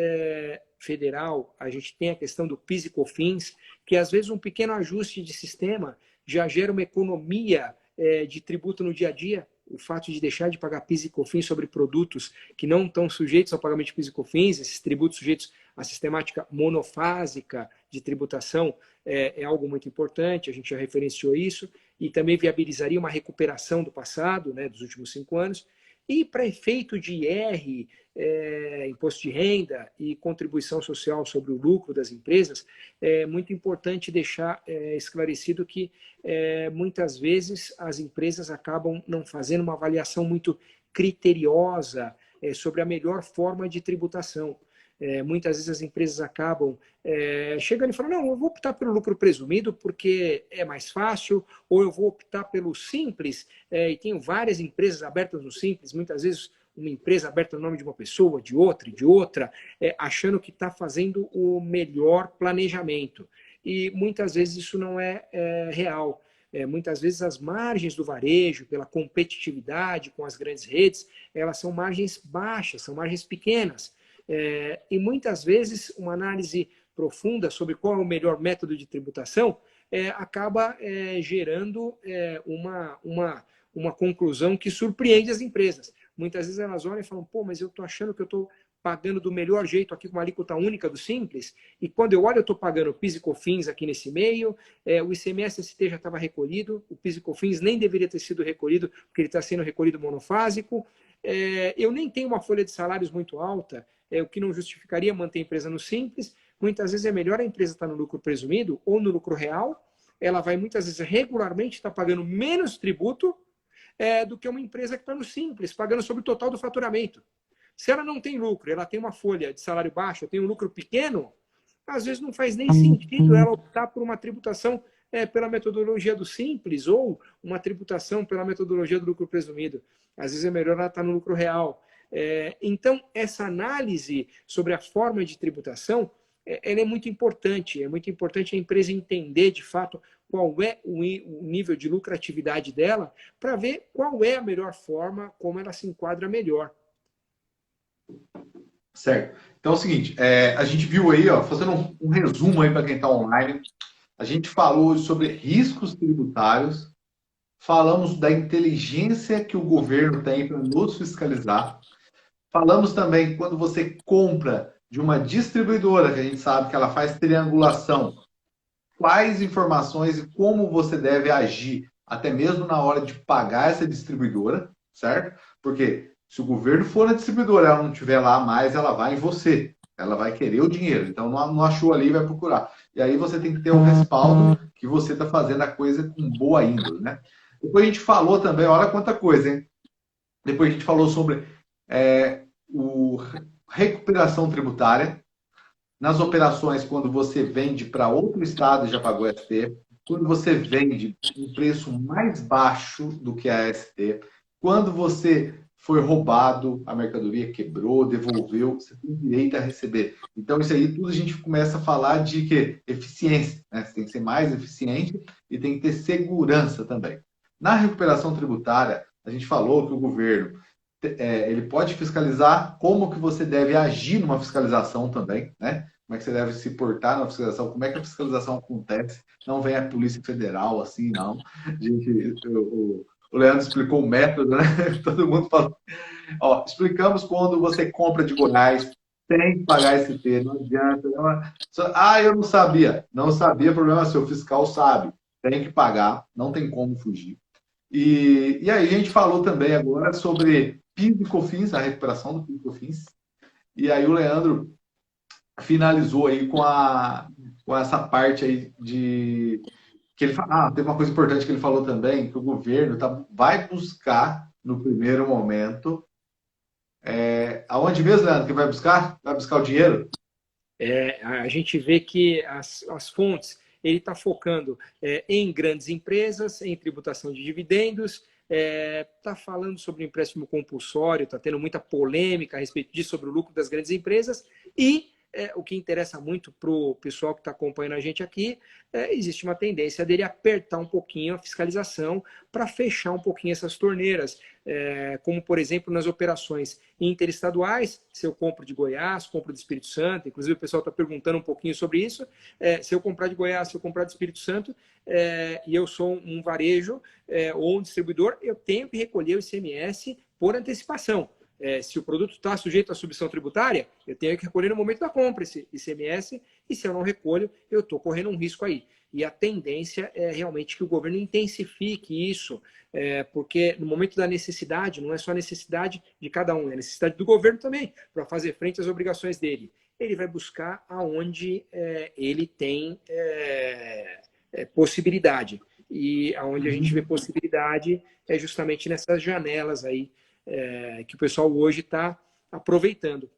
federal, a gente tem a questão do PIS e COFINS, que às vezes um pequeno ajuste de sistema já gera uma economia de tributo no dia a dia. O fato de deixar de pagar PIS e COFINS sobre produtos que não estão sujeitos ao pagamento de PIS e COFINS, esses tributos sujeitos à sistemática monofásica de tributação, é algo muito importante, a gente já referenciou isso, e também viabilizaria uma recuperação do passado, né, dos últimos 5 anos. E para efeito de IR, imposto de renda e contribuição social sobre o lucro das empresas, é muito importante deixar esclarecido que muitas vezes as empresas acabam não fazendo uma avaliação muito criteriosa sobre a melhor forma de tributação. Muitas vezes as empresas acabam chegando e falando, não, eu vou optar pelo lucro presumido porque é mais fácil, ou eu vou optar pelo simples, e tenho várias empresas abertas no simples, muitas vezes uma empresa aberta no nome de uma pessoa, de outra, achando que está fazendo o melhor planejamento. E muitas vezes isso não é real. Muitas vezes as margens do varejo, pela competitividade com as grandes redes, elas são margens baixas, são margens pequenas. E muitas vezes uma análise profunda sobre qual é o melhor método de tributação acaba gerando uma conclusão que surpreende as empresas. Muitas vezes elas olham e falam, pô, mas eu estou achando que eu estou pagando do melhor jeito aqui com uma alíquota única do Simples, e quando eu olho eu estou pagando PIS e COFINS aqui nesse meio, o ICMS-ST já estava recolhido, o PIS e COFINS nem deveria ter sido recolhido, porque ele está sendo recolhido monofásico, eu nem tenho uma folha de salários muito alta, o que não justificaria manter a empresa no Simples. Muitas vezes é melhor a empresa estar no lucro presumido ou no lucro real, ela vai muitas vezes regularmente estar pagando menos tributo do que uma empresa que está no Simples, pagando sobre o total do faturamento. Se ela não tem lucro, ela tem uma folha de salário baixo, tem um lucro pequeno, às vezes não faz nem sentido ela optar por uma tributação pela metodologia do Simples ou uma tributação pela metodologia do lucro presumido. Às vezes é melhor ela estar no lucro real. Então, essa análise sobre a forma de tributação ela é muito importante. É muito importante a empresa entender, de fato, qual é o nível de lucratividade dela para ver qual é a melhor forma, como ela se enquadra melhor. Certo. Então é o seguinte, a gente viu aí, ó, fazendo um resumo aí para quem está online, a gente falou sobre riscos tributários, falamos da inteligência que o governo tem para nos fiscalizar, falamos também que quando você compra de uma distribuidora, que a gente sabe que ela faz triangulação, quais informações e como você deve agir, até mesmo na hora de pagar essa distribuidora, certo? Porque se o governo for a distribuidora, ela não estiver lá mais, ela vai em você. Ela vai querer o dinheiro. Então, não achou ali, vai procurar. E aí você tem que ter um respaldo que você está fazendo a coisa com boa índole, né? Depois a gente falou também, olha quanta coisa, hein? Depois a gente falou sobre o recuperação tributária nas operações quando você vende para outro estado e já pagou ST, quando você vende um preço mais baixo do que a ST, quando você foi roubado, a mercadoria quebrou, devolveu, você tem direito a receber. Então, isso aí tudo a gente começa a falar de que eficiência, né? Você tem que ser mais eficiente e tem que ter segurança também. Na recuperação tributária, a gente falou que o governo ele pode fiscalizar como que você deve agir numa fiscalização também, né? como é que você deve se portar na fiscalização, como é que a fiscalização acontece. Não vem a Polícia Federal assim, não. Gente, o Leandro explicou o método, né? Todo mundo falou. Ó, explicamos quando você compra de Goiás, tem que pagar ST, não adianta. Ah, eu não sabia. Não sabia, problema seu, o fiscal sabe. Tem que pagar, não tem como fugir. E aí a gente falou também agora sobre PIS e COFINS, a recuperação do PIS e COFINS. E aí o Leandro finalizou aí com essa parte aí de que ele teve uma coisa importante que ele falou também, que o governo vai buscar no primeiro momento, aonde mesmo, Leandro, que vai buscar? Vai buscar o dinheiro? A gente vê que as fontes, ele está focando em grandes empresas, em tributação de dividendos, está falando sobre empréstimo compulsório, está tendo muita polêmica a respeito disso, sobre o lucro das grandes empresas, e o que interessa muito para o pessoal que está acompanhando a gente aqui, existe uma tendência dele apertar um pouquinho a fiscalização para fechar um pouquinho essas torneiras, como, por exemplo, nas operações interestaduais, se eu compro de Goiás, compro do Espírito Santo, inclusive o pessoal está perguntando um pouquinho sobre isso, se eu comprar de Goiás, se eu comprar do Espírito Santo, e eu sou um varejo ou um distribuidor, eu tenho que recolher o ICMS por antecipação. Se o produto está sujeito à subvenção tributária, eu tenho que recolher no momento da compra esse ICMS, e se eu não recolho, eu estou correndo um risco aí. E a tendência é realmente que o governo intensifique isso, porque no momento da necessidade, não é só a necessidade de cada um, é a necessidade do governo também, para fazer frente às obrigações dele. Ele vai buscar aonde ele tem possibilidade. E aonde a gente vê possibilidade é justamente nessas janelas aí, que o pessoal hoje está aproveitando.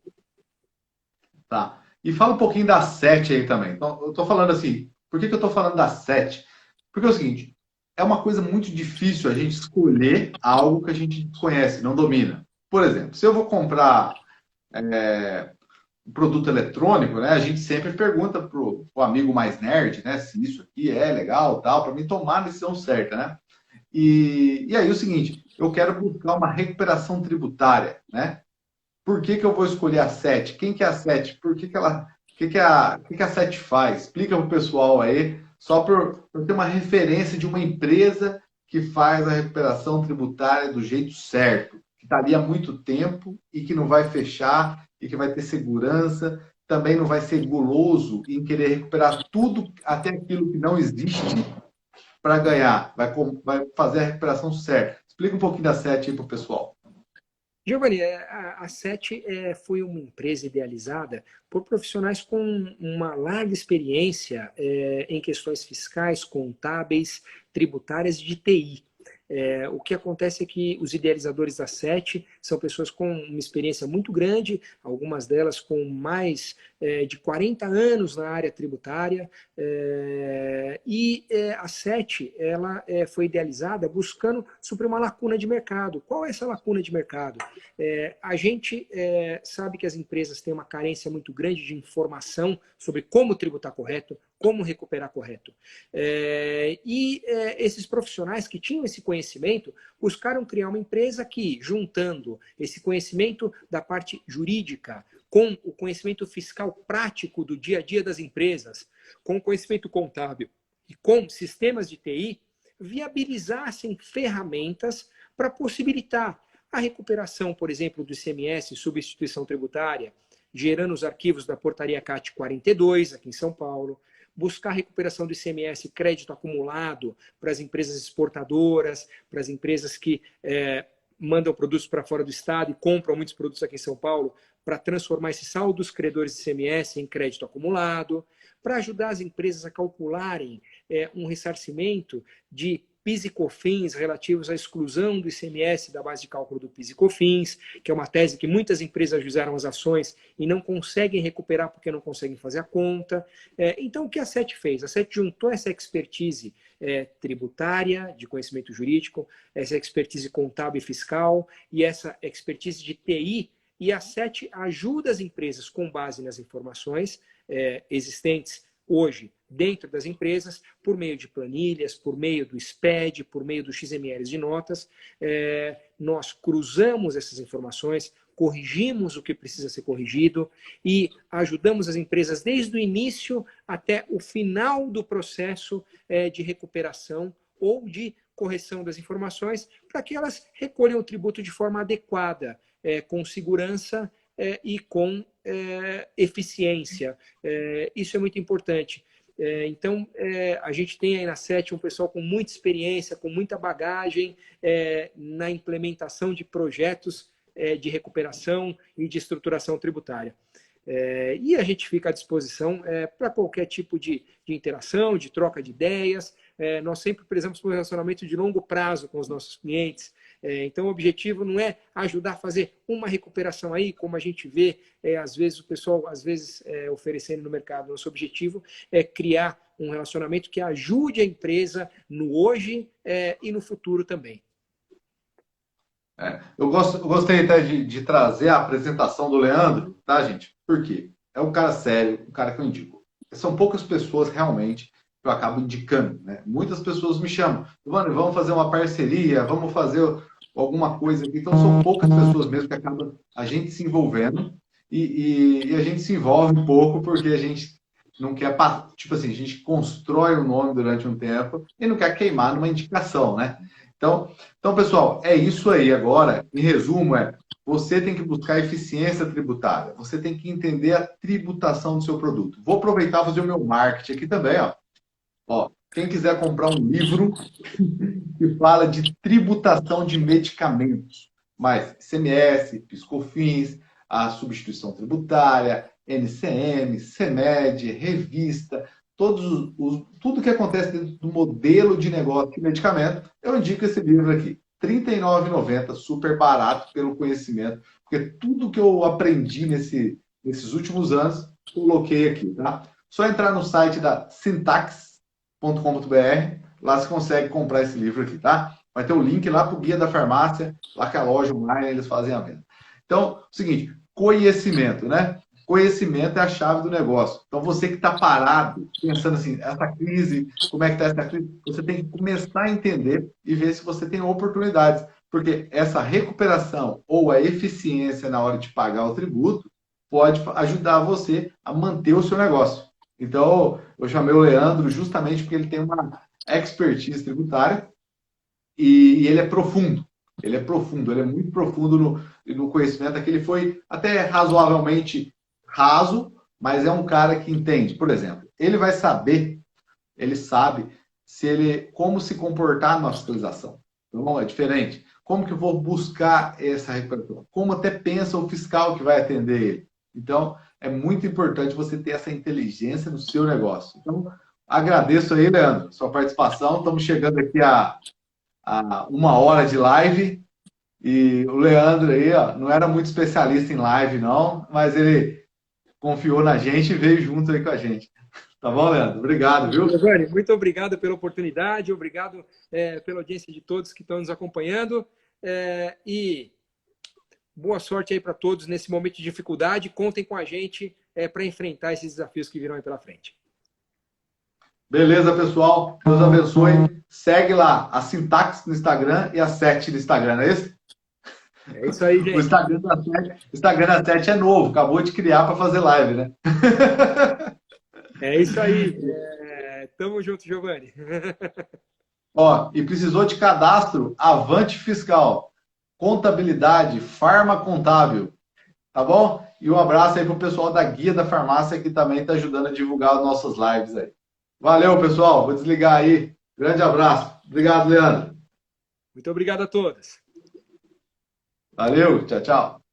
Tá. E fala um pouquinho da SET aí também. Então, eu estou falando assim, por que eu estou falando da SET? Porque é o seguinte, é uma coisa muito difícil a gente escolher algo que a gente desconhece, não domina. Por exemplo, se eu vou comprar um produto eletrônico, né, a gente sempre pergunta para o amigo mais nerd, né, se isso aqui é legal, tal, para mim tomar a decisão certa, né? E aí o seguinte, eu quero buscar uma recuperação tributária, né? Por que eu vou escolher a SET? Quem que é a SET? Por que ela, o que a SET faz? Explica para o pessoal aí, só para ter uma referência de uma empresa que faz a recuperação tributária do jeito certo, que está ali há muito tempo e que não vai fechar e que vai ter segurança, também não vai ser guloso em querer recuperar tudo, até aquilo que não existe, para ganhar, vai fazer a recuperação certa. Explica um pouquinho da SET aí para o pessoal. Giovanni, a SET foi uma empresa idealizada por profissionais com uma larga experiência em questões fiscais, contábeis, tributárias e de TI. O que acontece é que os idealizadores da SET são pessoas com uma experiência muito grande, algumas delas com mais de 40 anos na área tributária, a SET ela, foi idealizada buscando suprir uma lacuna de mercado. Qual é essa lacuna de mercado? A gente sabe que as empresas têm uma carência muito grande de informação sobre como tributar correto, como recuperar correto. Esses profissionais que tinham esse conhecimento buscaram criar uma empresa que, juntando esse conhecimento da parte jurídica com o conhecimento fiscal prático do dia a dia das empresas, com o conhecimento contábil e com sistemas de TI, viabilizassem ferramentas para possibilitar a recuperação, por exemplo, do ICMS, substituição tributária, gerando os arquivos da portaria CAT 42, aqui em São Paulo, buscar a recuperação do ICMS crédito acumulado para as empresas exportadoras, para as empresas que mandam produtos para fora do estado e compram muitos produtos aqui em São Paulo, para transformar esse saldo dos credores de ICMS em crédito acumulado, para ajudar as empresas a calcularem um ressarcimento de PIS e COFINS relativos à exclusão do ICMS da base de cálculo do PIS e COFINS, que é uma tese que muitas empresas ajuizaram as ações e não conseguem recuperar porque não conseguem fazer a conta. Então, o que a SET fez? A SET juntou essa expertise tributária, de conhecimento jurídico, essa expertise contábil e fiscal e essa expertise de TI, e a SET ajuda as empresas com base nas informações existentes hoje dentro das empresas, por meio de planilhas, por meio do SPED, por meio do XML de notas. Nós cruzamos essas informações corrigimos o que precisa ser corrigido e ajudamos as empresas desde o início até o final do processo de recuperação ou de correção das informações, para que elas recolham o tributo de forma adequada, com segurança e com eficiência. Isso é muito importante. Então, a gente tem aí na SET um pessoal com muita experiência, com muita bagagem na implementação de projetos de recuperação e de estruturação tributária. E a gente fica à disposição para qualquer tipo de interação, de troca de ideias. Nós sempre prezamos por um relacionamento de longo prazo com os nossos clientes. Então, o objetivo não é ajudar a fazer uma recuperação aí, como a gente vê, às vezes, o pessoal oferecendo no mercado. Nosso objetivo é criar um relacionamento que ajude a empresa no hoje e no futuro também. Eu gostei até de trazer a apresentação do Leandro, tá, gente? Por quê? É um cara sério, um cara que eu indico. São poucas pessoas realmente que eu acabo indicando, né? Muitas pessoas me chamam, Giovanni, vamos fazer uma parceria, vamos fazer alguma coisa aqui. Então, são poucas pessoas mesmo que acabam a gente se envolvendo e a gente se envolve um pouco porque a gente não quer, tipo assim, a gente constrói o nome durante um tempo e não quer queimar numa indicação, né? Então, pessoal, é isso aí agora. Em resumo, você tem que buscar eficiência tributária. Você tem que entender a tributação do seu produto. Vou aproveitar e fazer o meu marketing aqui também, ó. Quem quiser comprar um livro que fala de tributação de medicamentos, mas ICMS, PiscoFins, a substituição tributária, NCM, CEMED, revista, tudo que acontece dentro do modelo de negócio de medicamento, eu indico esse livro aqui. R$ 39,90, super barato pelo conhecimento, porque tudo que eu aprendi nesses últimos anos, coloquei aqui, tá? Só entrar no site da syntax.com.br, lá você consegue comprar esse livro aqui, tá? Vai ter o link lá para o Guia da Farmácia, lá que é a loja online, eles fazem a venda. Então, o seguinte, conhecimento, né? Conhecimento é a chave do negócio. Então, você que está parado, pensando assim, essa crise, como é que está essa crise, você tem que começar a entender e ver se você tem oportunidades. Porque essa recuperação ou a eficiência na hora de pagar o tributo pode ajudar você a manter o seu negócio. Então, eu chamei o Leandro justamente porque ele tem uma expertise tributária e ele é profundo. Ele é muito profundo no conhecimento. Aqui ele foi até razoavelmente raso, mas é um cara que entende. Por exemplo, ele vai saber, ele sabe como se comportar na fiscalização. Então, é diferente. Como que eu vou buscar essa recuperação? Como até pensa o fiscal que vai atender ele. Então, é muito importante você ter essa inteligência no seu negócio. Então, agradeço aí, Leandro, sua participação. Estamos chegando aqui a 1 hora de live. E o Leandro aí, não era muito especialista em live, não, mas ele confiou na gente e veio junto aí com a gente. Tá bom, Leandro? Obrigado, viu? Giovanni, muito obrigado pela oportunidade, obrigado pela audiência de todos que estão nos acompanhando e boa sorte aí para todos nesse momento de dificuldade. Contem com a gente para enfrentar esses desafios que virão aí pela frente. Beleza, pessoal. Deus abençoe. Segue lá a Syntax no Instagram e a SET no Instagram, não é isso? É isso aí, gente. O Instagram da SET é novo, acabou de criar para fazer live, né? É isso aí. Tamo junto, Giovanni. E precisou de cadastro? Avante Fiscal. Contabilidade, Farma Contábil. Tá bom? E um abraço aí pro pessoal da Guia da Farmácia que também está ajudando a divulgar as nossas lives aí. Valeu, pessoal. Vou desligar aí. Grande abraço. Obrigado, Leandro. Muito obrigado a todos. Valeu. Tchau, tchau.